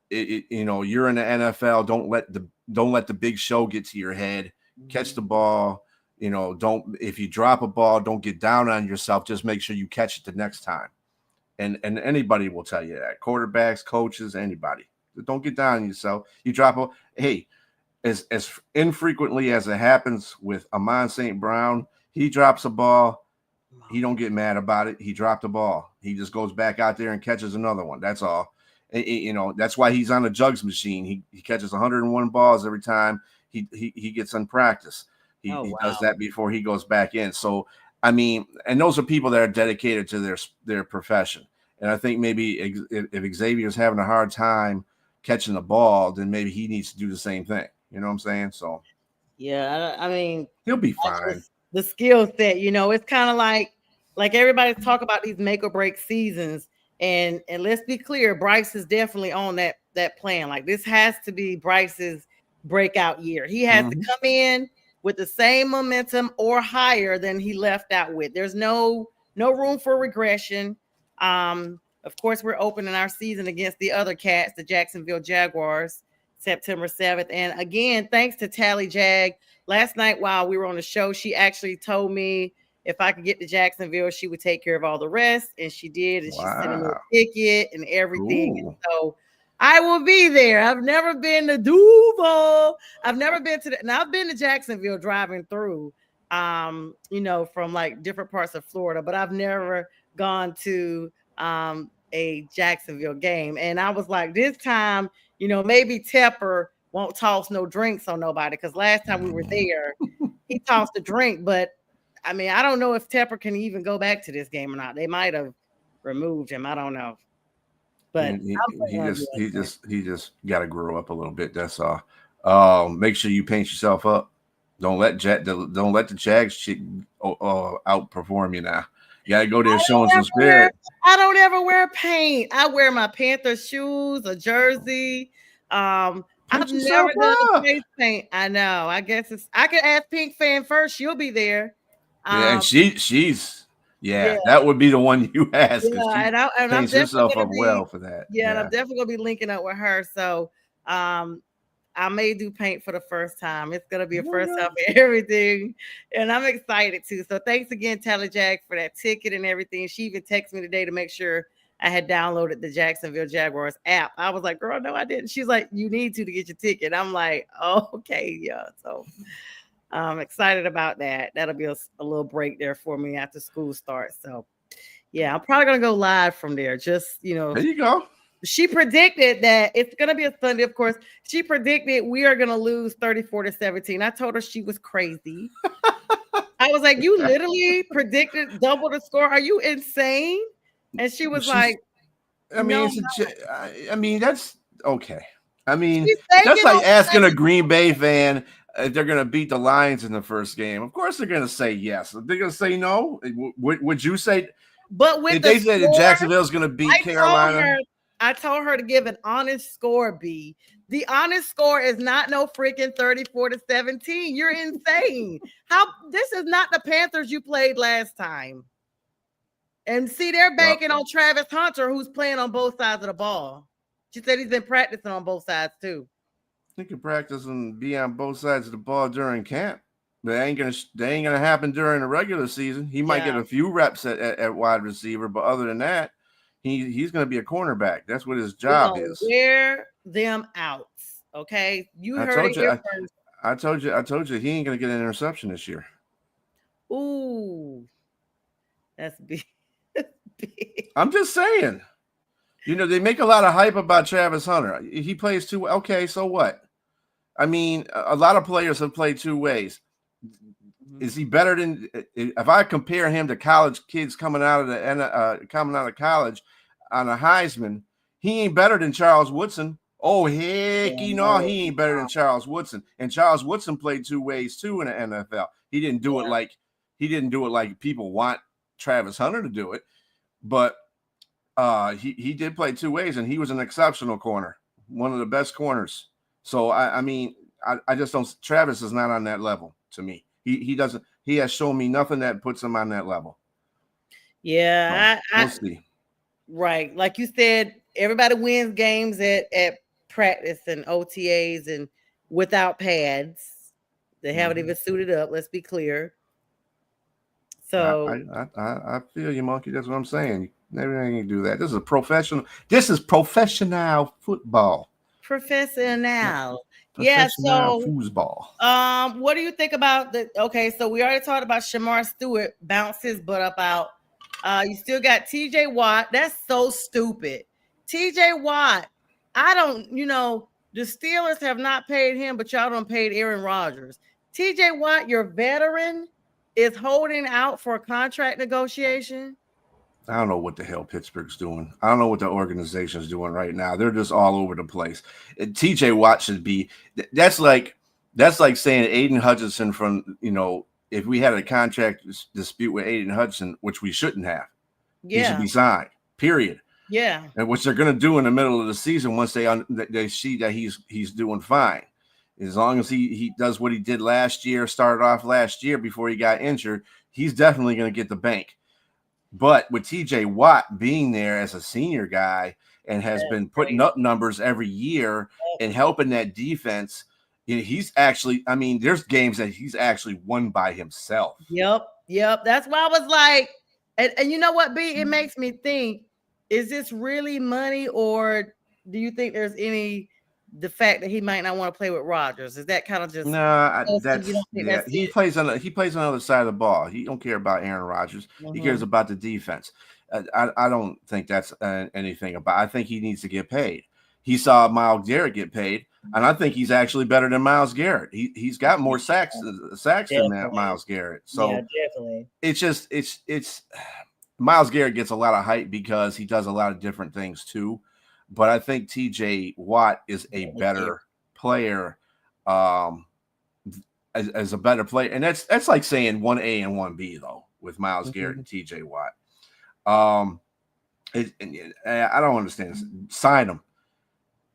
Speaker 1: you're in the NFL. Don't let the big show get to your head. Catch the ball. If you drop a ball, don't get down on yourself. Just make sure you catch it the next time. And anybody will tell you that. Quarterbacks, coaches, anybody. Don't get down on yourself. You drop a as infrequently as it happens with Amon St. Brown, he drops a ball. He don't get mad about it. He dropped the ball. He just goes back out there and catches another one. That's all. That's why he's on a jugs machine. He catches 101 balls every time he gets in practice. He does that before he goes back in. So, I mean, and those are people that are dedicated to their profession. And I think maybe if Xavier's having a hard time catching the ball, then maybe he needs to do the same thing. You know what I'm saying? So,
Speaker 3: yeah, I mean,
Speaker 1: he'll be fine.
Speaker 3: The skill set, it's kind of like everybody's talk about these make or break seasons. And let's be clear, Bryce is definitely on that plan. Like, this has to be Bryce's breakout year. He has to come in with the same momentum or higher than he left out with. There's no room for regression. Of course, we're opening our season against the other Cats, the Jacksonville Jaguars, September 7th. And again, thanks to Tally Jag. Last night while we were on the show, she actually told me if I could get to Jacksonville, she would take care of all the rest. And she did. And she sent me a ticket and everything. And so I will be there. I've never been to Duval. I've never been to and I've been to Jacksonville driving through, from like different parts of Florida, but I've never gone to a Jacksonville game. And I was like, this time, maybe Tepper won't toss no drinks on nobody, because last time we were there, he tossed a drink. But I mean, I don't know if Tepper can even go back to this game or not. They might have removed him. I don't know. But
Speaker 1: he just got to grow up a little bit. That's all. Make sure you paint yourself up. Don't let the Jags outperform you now. You gotta go there showing some spirit.
Speaker 3: I don't ever wear paint. I wear my Panthers shoes, a jersey. I've never done face paint. I know. I guess I could ask Pink Fan first. She'll be there.
Speaker 1: Yeah, and she's that would be the one you ask.
Speaker 3: Yeah, and
Speaker 1: paints herself up well for that.
Speaker 3: Yeah, and I'm definitely gonna be linking up with her. So I may do paint for the first time. It's gonna be a first time for everything, and I'm excited too. So thanks again, Tally Jag, for that ticket and everything. She even texted me today to make sure I had downloaded the Jacksonville Jaguars app. I was like, girl, no, I didn't. She's like, you need to get your ticket. I'm like, oh, okay, yeah. So I'm excited about that. That'll be a little break there for me after school starts. So yeah, I'm probably gonna go live from there. Just
Speaker 1: there you go.
Speaker 3: She predicted that it's going to be a Sunday, of course. She predicted we are going to lose 34-17. I told her she was crazy. I was like, you literally predicted double the score. Are you insane? And she was like,
Speaker 1: I mean, that's okay. I mean, that's like asking a Green Bay fan if they're going to beat the Lions in the first game. Of course, they're going to say yes. They're going to say no. Would you say?
Speaker 3: But with
Speaker 1: if they said that Jacksonville's going to beat Carolina.
Speaker 3: I told her to give an honest score, B. The honest score is not no freaking 34-17. You're insane. This is not the Panthers you played last time. And see, they're banking on Travis Hunter, who's playing on both sides of the ball. She said he's been practicing on both sides too.
Speaker 1: He can practice and be on both sides of the ball during camp. They ain't gonna happen during the regular season. He might get a few reps at wide receiver, but other than that, he's going to be a cornerback. That's what his job is.
Speaker 3: Wear them out, okay? You heard it here first.
Speaker 1: I told you he ain't going to get an interception this year.
Speaker 3: Ooh, That's big. Big.
Speaker 1: I'm just saying. You know, they make a lot of hype about Travis Hunter. He plays two. Okay, so what? I mean, a lot of players have played two ways. Is he better than? If I compare him to college kids coming out of college on a Heisman, he ain't better than Charles Woodson. Oh heck, he ain't better than Charles Woodson. And Charles Woodson played two ways too in the NFL. He didn't do it like people want Travis Hunter to do it, but he did play two ways, and he was an exceptional corner, one of the best corners. So I mean, I just don't. Travis is not on that level to me. He doesn't. He has shown me nothing that puts him on that level.
Speaker 3: Yeah,
Speaker 1: so we'll see.
Speaker 3: Right, like you said, everybody wins games at practice and OTAs and without pads. They haven't even suited up. Let's be clear. So
Speaker 1: I feel you, Monkey. That's what I'm saying. Everything you do that. This is professional. This is professional football.
Speaker 3: Professional. Yeah. So
Speaker 1: football.
Speaker 3: What do you think about the? Okay, so we already talked about Shamar Stewart bounced his butt up out. You still got T.J. Watt. That's so stupid. T.J. Watt. I don't. You know, the Steelers have not paid him, but y'all don't paid Aaron Rodgers. T.J. Watt, your veteran, is holding out for a contract negotiation.
Speaker 1: I don't know what the hell Pittsburgh's doing. I don't know what the organization's doing right now. They're just all over the place. TJ Watt should be. That's like saying Aiden Hutchinson from, you know, if we had a contract dispute with Aiden Hutchinson, which we shouldn't have, he should be signed. Period.
Speaker 3: Yeah.
Speaker 1: And which they're going to do in the middle of the season once they see that he's doing fine. As long as he does what he did last year, started off last year before he got injured, he's definitely going to get the bank. But with TJ Watt being there as a senior guy and has been putting up numbers every year and helping that defense, he's actually, I mean, there's games that he's actually won by himself.
Speaker 3: Yep. That's why I was like, and you know what, B? It makes me think, is this really money, or do you think there's the fact that he might not want to play with Rodgers? Is that kind of just
Speaker 1: he plays on the other side of the ball. He don't care about Aaron Rodgers. He cares about the defense. I don't think that's anything about. I think he needs to get paid. He saw Myles Garrett get paid, and I think he's actually better than Myles Garrett. He's got more sacks than that Myles Garrett. So
Speaker 3: definitely.
Speaker 1: It's Myles Garrett gets a lot of hype because he does a lot of different things too. But I think TJ Watt is a better player, as a better player. And that's like saying 1A and 1B, though, with Myles Garrett and TJ Watt. I don't understand this. Sign him.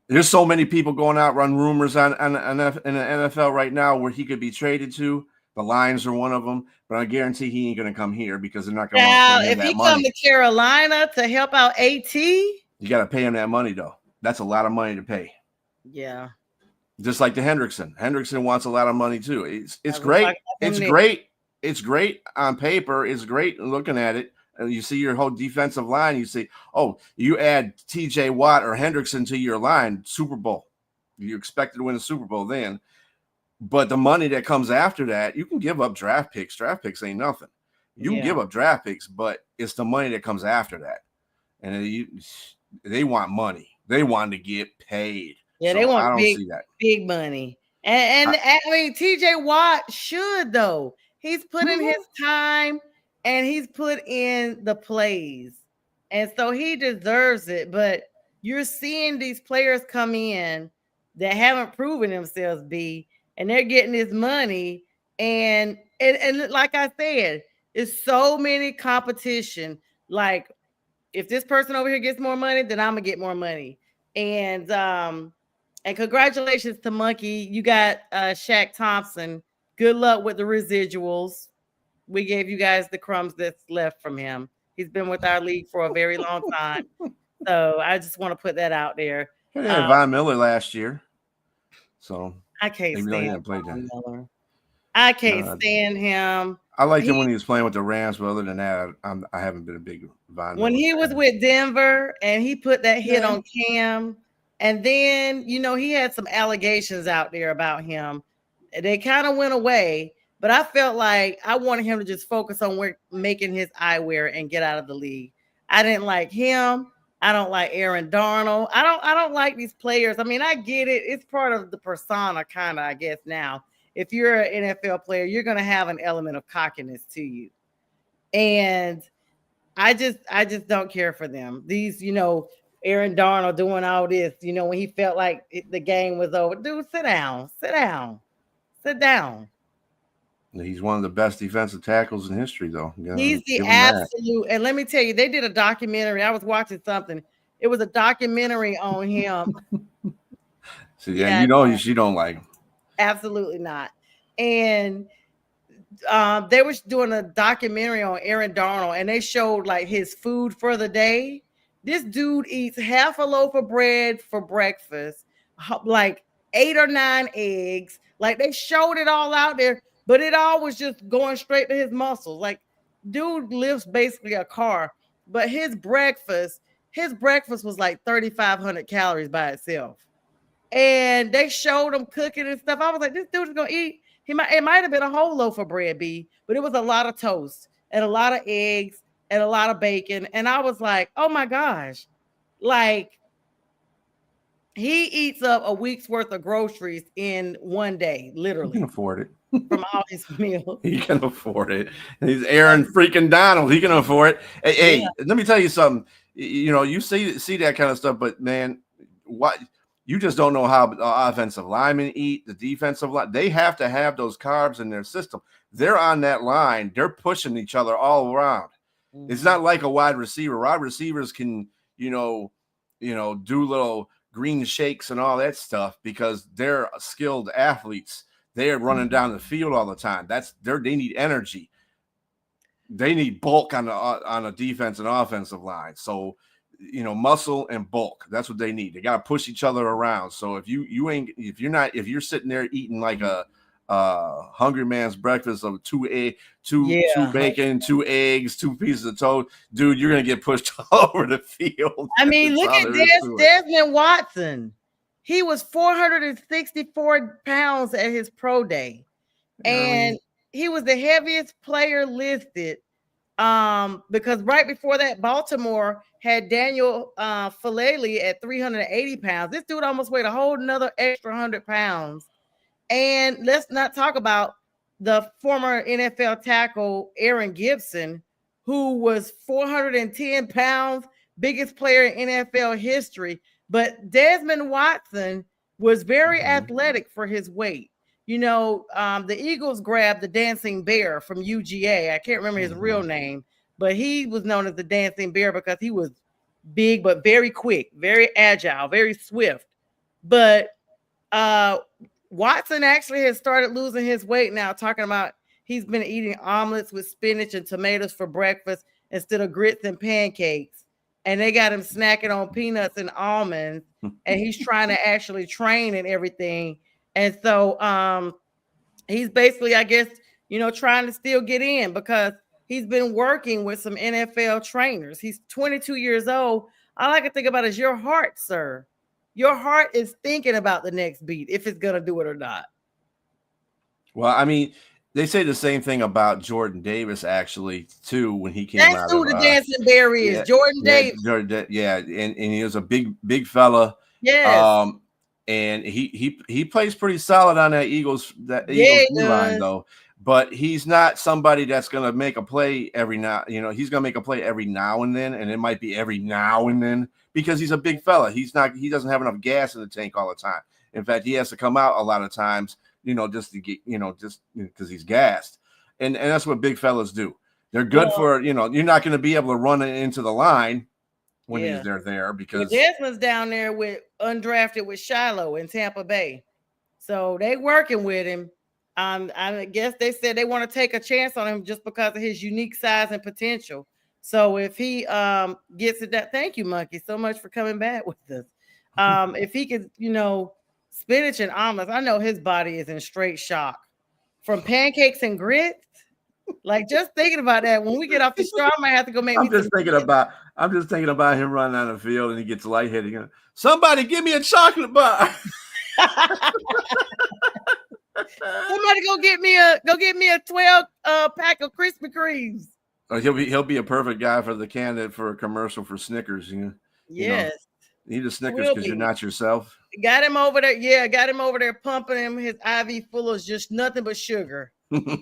Speaker 1: There's so many people going out, run rumors in the NFL right now where he could be traded to. The Lions are one of them, but I guarantee he ain't going to come here because they're not going to pay him that money. If he come
Speaker 3: to Carolina to help out AT,
Speaker 1: you got to pay him that money, though. That's a lot of money to pay.
Speaker 3: Yeah.
Speaker 1: Just like the Hendrickson. Hendrickson wants a lot of money, too. It's great. It's great. It's great on paper. It's great looking at it. And you see your whole defensive line. You say, oh, you add TJ Watt or Hendrickson to your line, Super Bowl. You expected to win the Super Bowl then. But the money that comes after that, you can give up draft picks. Draft picks ain't nothing. You can give up draft picks, but it's the money that comes after that. And they want money. They want to get paid.
Speaker 3: Yeah, so they want big money. And I mean, TJ Watt should, though. He's put in his time and he's put in the plays. And so he deserves it. But you're seeing these players come in that haven't proven themselves, B, and they're getting this money. And like I said, it's so many competition. Like, if this person over here gets more money, then I'm gonna get more money. And congratulations to Monkey. You got Shaq Thompson. Good luck with the residuals. We gave you guys the crumbs that's left from him. He's been with our league for a very long time. So I just want to put that out there.
Speaker 1: Von Miller last year. So
Speaker 3: I can't stand Von Miller. I can't stand him.
Speaker 1: I liked him when he was playing with the Rams, but other than that, I haven't been a big Von Miller.
Speaker 3: When he was with Denver and he put that hit on Cam, and then, you know, he had some allegations out there about him. They kind of went away, But I felt like I wanted him to just focus on making his eyewear and get out of the league. I didn't like him. I don't like Aaron Darnold. I don't like these players. I mean, I get it. It's part of the persona, kind of, I guess, now. If you're an NFL player, you're going to have an element of cockiness to you. And I just don't care for them. These, Aaron Darnold doing all this, when he felt like the game was over. Dude, sit down.
Speaker 1: He's one of the best defensive tackles in history, though.
Speaker 3: He's the absolute. And let me tell you, they did a documentary. I was watching something. It was a documentary on him.
Speaker 1: So you don't like him.
Speaker 3: Absolutely not. And they were doing a documentary on Aaron Darnold, and they showed like his food for the day. This dude eats half a loaf of bread for breakfast, like 8 or 9 eggs. Like they showed it all out there. But it all was just going straight to his muscles. Like, dude lives basically a car. But his breakfast was like 3,500 calories by itself. And they showed him cooking and stuff. I was like, this dude is gonna eat. It might have been a whole loaf of bread, but it was a lot of toast and a lot of eggs and a lot of bacon. And I was like, oh my gosh, like he eats up a week's worth of groceries in one day, literally.
Speaker 1: He can afford it.
Speaker 3: From all his meals.
Speaker 1: He can afford it. And he's Aaron freaking Donald. He can afford it. Hey, let me tell you something. You see that kind of stuff, but man, what you just don't know how the offensive linemen eat, the defensive line. They have to have those carbs in their system. They're on that line. They're pushing each other all around. Mm-hmm. It's not like a wide receiver. Wide receivers can, do little green shakes and all that stuff because they're skilled athletes. They're running down the field all the time. They need energy. They need bulk on a defense and offensive line. So, muscle and bulk. That's what they need. They got to push each other around. So if you're sitting there eating like a hungry man's breakfast of two bacon, 2 eggs, 2 pieces of toast, dude, you're gonna get pushed all over the field.
Speaker 3: I mean, look at Desmond Watson. He was 464 pounds at his pro day. And he was the heaviest player listed because right before that, Baltimore had Daniel Falele at 380 pounds. This dude almost weighed a whole another extra 100 pounds. And let's not talk about the former NFL tackle Aaron Gibson, who was 410 pounds, biggest player in NFL history. But Desmond Watson was very athletic for his weight. The Eagles grabbed the Dancing Bear from UGA. I can't remember his real name, but he was known as the Dancing Bear because he was big, but very quick, very agile, very swift. But Watson actually has started losing his weight now, talking about he's been eating omelets with spinach and tomatoes for breakfast instead of grits and pancakes. And they got him snacking on peanuts and almonds, and he's trying to actually train and everything. And so he's basically, I guess, trying to still get in because he's been working with some NFL trainers. He's 22 years old. All I can think about is your heart, sir. Your heart is thinking about the next beat, if it's going to do it or not.
Speaker 1: Well, I mean, they say the same thing about Jordan Davis, actually, too, when he came out.
Speaker 3: That's who the Dancing Bear is, Jordan Davis.
Speaker 1: And he was a big fella.
Speaker 3: Yes.
Speaker 1: And he plays pretty solid on that Eagles line, though. But he's not somebody that's going to make a play every now. He's going to make a play every now and then, and it might be every now and then because he's a big fella. He doesn't have enough gas in the tank all the time. In fact, he has to come out a lot of times. Just to get, just because he's gassed. And that's what big fellas do. They're good for, you're not going to be able to run into the line when he's there because
Speaker 3: Desmond's down there with undrafted with Shiloh in Tampa Bay. So they working with him. I guess they said they want to take a chance on him just because of his unique size and potential. So if he gets it, thank you, Monkey, so much for coming back with us. If he could, spinach and omelets, I know his body is in straight shock from pancakes and grits. Like just thinking about that, when we get off the show, I might have to go make. I'm just thinking
Speaker 1: about him running on the field and he gets lightheaded. Somebody give me a chocolate bar.
Speaker 3: Somebody go get me a 12 pack of Krispy Kremes.
Speaker 1: He'll be a perfect guy for the candidate for a commercial for Snickers. You know,
Speaker 3: Yes.
Speaker 1: you need a Snickers because you're not yourself.
Speaker 3: Got him over there. Yeah, got him over there pumping him his IV full of just nothing but sugar.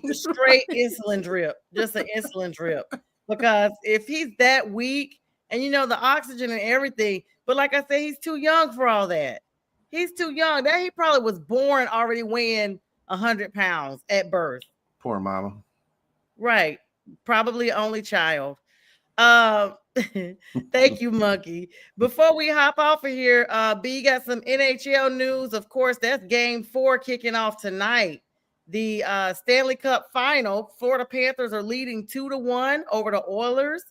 Speaker 3: Just straight insulin drip. Just an insulin drip. Because if he's that weak, and the oxygen and everything, but like I said, he's too young for all that. He's too young. That he probably was born already weighing 100 pounds at birth.
Speaker 1: Poor mama.
Speaker 3: Right. Probably only child. Thank you, Monkey. Before we hop off of here, B got some NHL news. Of course, that's game 4 kicking off tonight. The Stanley Cup final. Florida Panthers are leading 2-1 over the Oilers.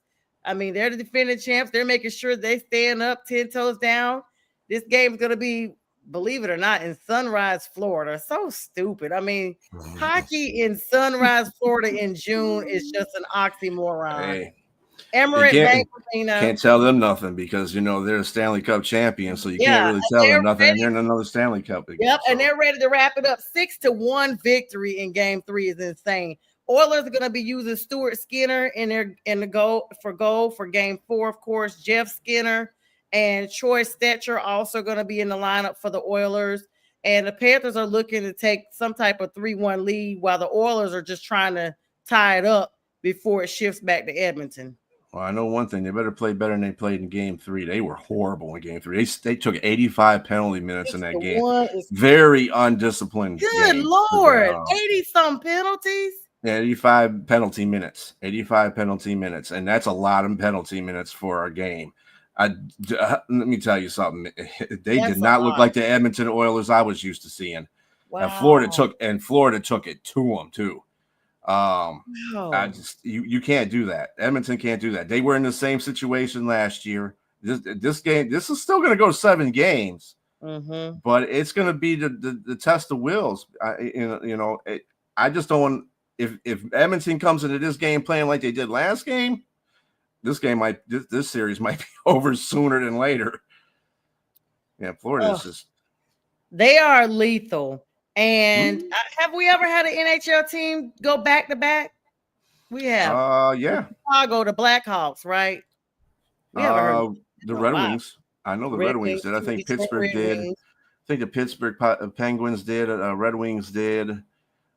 Speaker 3: I mean, they're the defending champs. They're making sure they stand up 10 toes down. This game is going to be, believe it or not, in Sunrise, Florida. So stupid. I mean, hockey in Sunrise, Florida in June is just an oxymoron.
Speaker 1: Hey,
Speaker 3: Emirates Bank Arena.
Speaker 1: Can't tell them nothing because they're a Stanley Cup champion, so you can't really tell them nothing. And they're in another Stanley Cup again.
Speaker 3: Yep, so. And they're ready to wrap it up. 6-1 victory in game 3 is insane. Oilers are going to be using Stuart Skinner in the goal for game 4, of course. Jeff Skinner and Troy Stetcher also going to be in the lineup for the Oilers. And the Panthers are looking to take some type of 3-1 lead while the Oilers are just trying to tie it up before it shifts back to Edmonton.
Speaker 1: Well, I know one thing. They better play better than they played in game 3. They were horrible in game 3. They took 85 penalty minutes in that game. Very undisciplined.
Speaker 3: Good Lord. 80-some penalties?
Speaker 1: Yeah, 85 penalty minutes. 85 penalty minutes. And that's a lot of penalty minutes for a game. Let me tell you something. They did not look like the Edmonton Oilers I was used to seeing.
Speaker 3: Wow.
Speaker 1: And Florida took it to them too. You can't do that. Edmonton can't do that. They were in the same situation last year. This is still going to go 7 games, but it's going to be the test of wills. I just don't want if Edmonton comes into this game playing like they did last game. This series might be over sooner than later. Yeah, Florida's just
Speaker 3: they are lethal. And have we ever had an NHL team go back to back? We have.
Speaker 1: Yeah.
Speaker 3: Chicago, the Blackhawks, right? We haven't heard
Speaker 1: the Red Wings. I know the Red Wings did. I think Pittsburgh did. I think the Pittsburgh Penguins did. Red Wings did.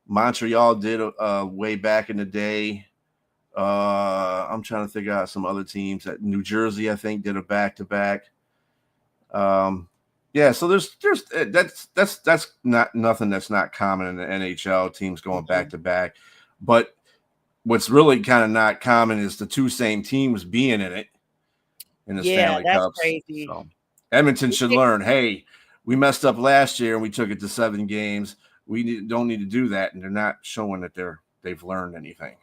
Speaker 1: Montreal did way back in the day. I'm trying to figure out some other teams. New Jersey, I think, did a back-to-back. Yeah, so there's that's not nothing that's not common in the NHL, teams going back-to-back. But what's really kind of not common is the 2 same teams being in it in the Stanley Cups.
Speaker 3: Crazy.
Speaker 1: So Edmonton should learn, hey, we messed up last year and we took it to 7 games. We don't need to do that, and they're not showing that they've learned anything.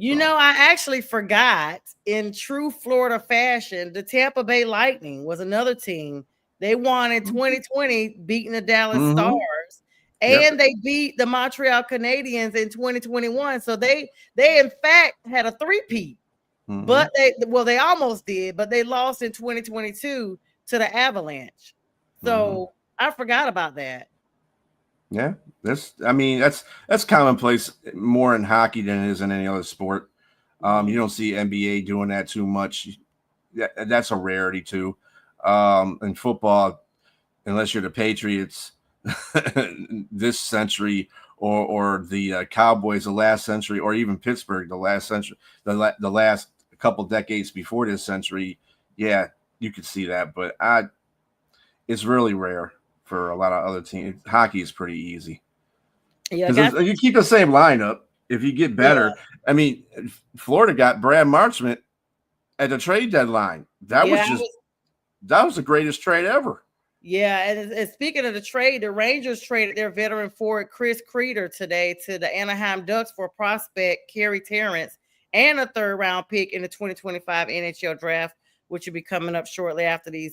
Speaker 3: I actually forgot, in true Florida fashion, the Tampa Bay Lightning was another team. They won in 2020, beating the Dallas Stars, and they beat the Montreal Canadiens in 2021. So they in fact had a three-peat, but they almost did, but they lost in 2022 to the Avalanche. So I forgot about that.
Speaker 1: Yeah, that's commonplace more in hockey than it is in any other sport. You don't see NBA doing that too much. That's a rarity too. In football, unless you're the Patriots this century or the Cowboys the last century, or even Pittsburgh the last century, the last couple decades before this century, yeah, you could see that, but it's really rare for a lot of other teams. Hockey is pretty easy. Yeah, because you keep the same lineup. If you get better, I mean, Florida got Brad Marchment at the trade deadline. That was the greatest trade ever.
Speaker 3: Yeah, and speaking of the trade, the Rangers traded their veteran forward Chris Kreider today to the Anaheim Ducks for prospect Kerry Terrence and a 3rd-round pick in the 2025 NHL draft, which will be coming up shortly after the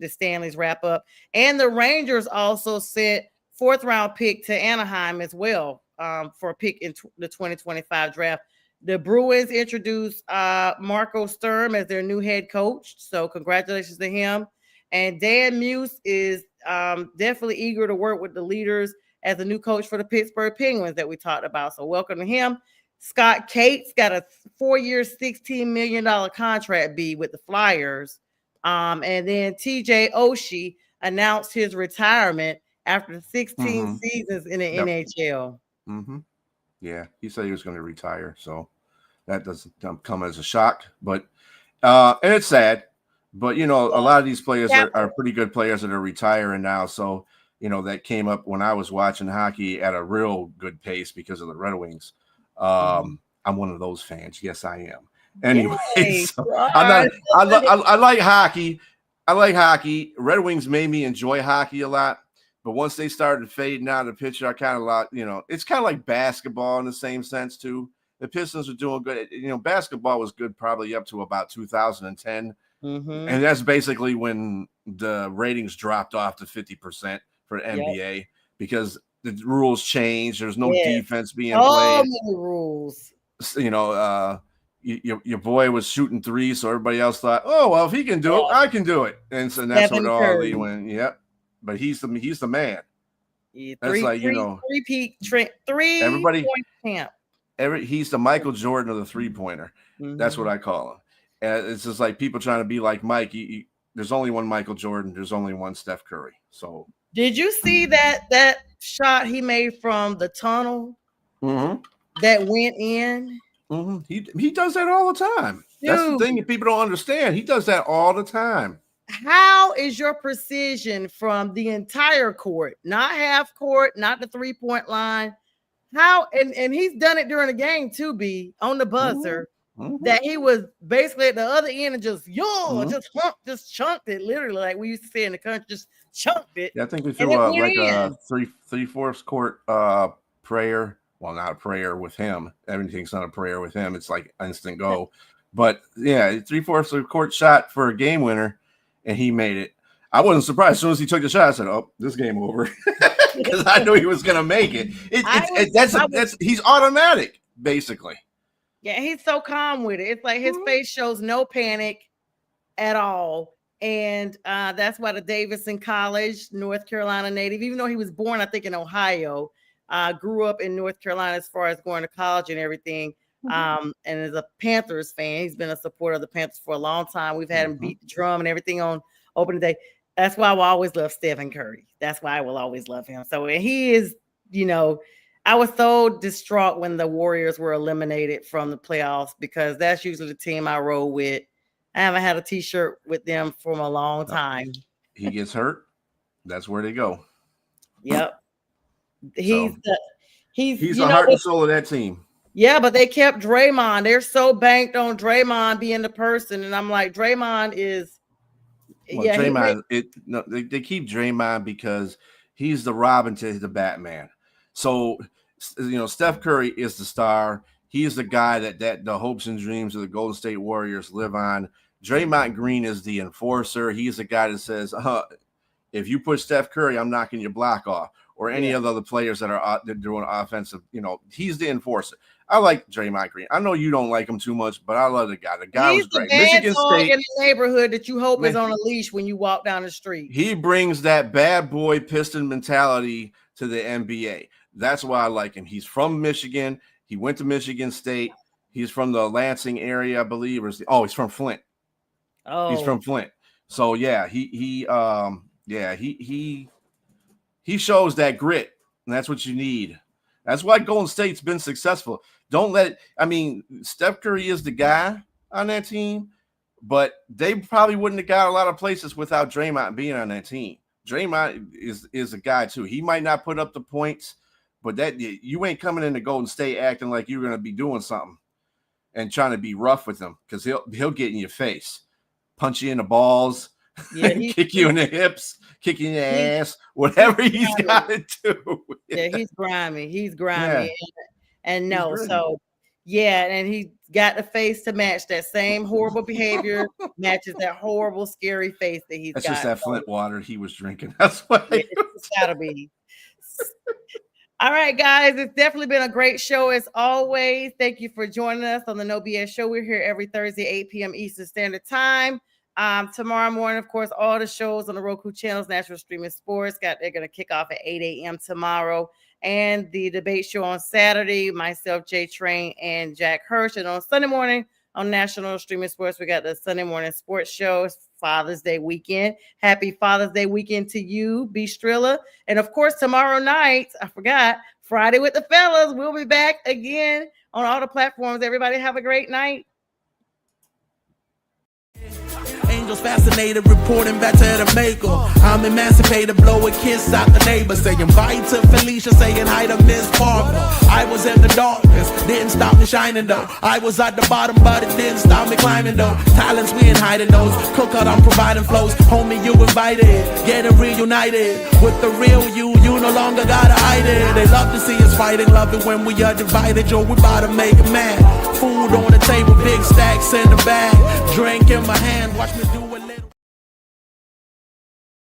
Speaker 3: Stanleys wrap up. And the Rangers also sent 4th-round pick to Anaheim as well for a pick in the 2025 draft. The Bruins introduced Marco Sturm as their new head coach, so congratulations to him. And Dan Muse is definitely eager to work with the leaders as a new coach for the Pittsburgh Penguins that we talked about. So welcome to him. Scott Cates got a 4-year, $16 million contract with the Flyers. And then TJ Oshie announced his retirement after 16 seasons in the NHL.
Speaker 1: Yeah, he said he was going to retire, so that doesn't come as a shock. But and it's sad, but a lot of these players are pretty good players that are retiring now. So that came up when I was watching hockey at a real good pace because of the Red Wings. I'm one of those fans. Yes, I am. Anyway, so I like hockey. I like hockey. Red Wings made me enjoy hockey a lot. But once they started fading out of the picture, I kind of it's kind of like basketball in the same sense too. The Pistons are doing good. Basketball was good probably up to about 2010. And that's basically when the ratings dropped off to 50% for NBA because the rules changed. There's no defense being played.
Speaker 3: Many rules.
Speaker 1: Your boy was shooting threes, so everybody else thought, oh, well, if he can do it, I can do it. And so that's what all they went, But he's the man.
Speaker 3: Yeah,
Speaker 1: that's
Speaker 3: everybody champ.
Speaker 1: He's the Michael Jordan of the 3-pointer. That's what I call him. And it's just like people trying to be like Mike. There's only one Michael Jordan. There's only one Steph Curry. So
Speaker 3: did you see that shot he made from the tunnel that went in?
Speaker 1: He does that all the time. Dude, that's the thing that people don't understand. He does that all the time.
Speaker 3: How is your precision from the entire court, not half court, not the 3-point line? How and he's done it during the game too, B, on the buzzer, that he was basically at the other end and just chunked it, literally, like we used to say in the country, just chunked it.
Speaker 1: Yeah, I think we threw like a 3/4 court prayer. Well, not a prayer with him. Everything's not a prayer with him. It's like instant go. But yeah, 3/4 court shot for a game winner. And he made it. I wasn't surprised. As soon as he took the shot, I said, "Oh, this game over," because I knew he was going to make it. He's automatic, basically.
Speaker 3: Yeah, he's so calm with it. It's like his face shows no panic at all, and that's why the Davidson College, North Carolina native, even though he was born, I think, in Ohio, grew up in North Carolina as far as going to college and everything. And as a Panthers fan, he's been a supporter of the Panthers for a long time. We've had him beat the drum and everything on opening day. That's why I will always love Stephen Curry. That's why I will always love him. So he is, I was so distraught when the Warriors were eliminated from the playoffs because that's usually the team I roll with. I haven't had a t-shirt with them for a long time.
Speaker 1: He gets hurt. That's where they go.
Speaker 3: Yep. He's
Speaker 1: the heart and soul of that team.
Speaker 3: Yeah, but they kept Draymond. They're so banked on Draymond being the person. And I'm like, Draymond is.
Speaker 1: Draymond, they keep Draymond because he's the Robin to the Batman. So, Steph Curry is the star. He's the guy that the hopes and dreams of the Golden State Warriors live on. Draymond Green is the enforcer. He's the guy that says, if you push Steph Curry, I'm knocking your block off. Or any of the other players that are doing offensive, he's the enforcer. I like Draymond Green. I know you don't like him too much, but I love the guy. The guy was great.
Speaker 3: Michigan State in the neighborhood that you hope is on a leash when you walk down the street.
Speaker 1: He brings that bad boy Piston mentality to the NBA. That's why I like him. He's from Michigan. He went to Michigan State. He's from the Lansing area, I believe. He's from Flint. Oh, he's from Flint. So yeah, he shows that grit, and that's what you need. That's why Golden State's been successful. Steph Curry is the guy on that team, but they probably wouldn't have got a lot of places without Draymond being on that team. Draymond is a guy too. He might not put up the points, but that you ain't coming into Golden State acting like you're going to be doing something and trying to be rough with him because he'll get in your face, punch you in the balls, kick you in the hips, kick you in the ass, whatever he's got to do.
Speaker 3: Yeah, he's grimy. Yeah. And he got the face to match that same horrible behavior, matches that horrible, scary face that he's got.
Speaker 1: That's just that Flint water he was drinking. That's what
Speaker 3: it's gotta be. All right, guys, it's definitely been a great show as always. Thank you for joining us on the No BS Show. We're here every Thursday, 8 p.m. Eastern Standard Time. Tomorrow morning, of course, all the shows on the Roku channels, National Streaming Sports, they're going to kick off at 8 a.m. tomorrow. And the debate show on Saturday, myself, Jay Train, and Jack Hirsch. And on Sunday morning on National Streaming Sports, we got the Sunday morning sports show. It's Father's Day weekend. Happy Father's Day weekend to you, BStrilla. And of course, tomorrow night, I forgot, Friday with the fellas. We'll be back again on all the platforms. Everybody have a great night.
Speaker 2: Angels fascinated, reporting back to the maker. I'm emancipated, blow a kiss out the neighbor. Saying bye to Felicia, saying hi to Miss Parker. I was in the darkness, didn't stop me shining though. I was at the bottom, but it didn't stop me climbing though. Talents, we ain't hiding those. Cook out, I'm providing flows. Homie, you invited, getting reunited. With the real you no longer gotta hide it. They love to see us fighting, love it when we are divided. Yo, we about to make it mad. Food on the table, big stacks in the bag. Drink in my hand, watch me do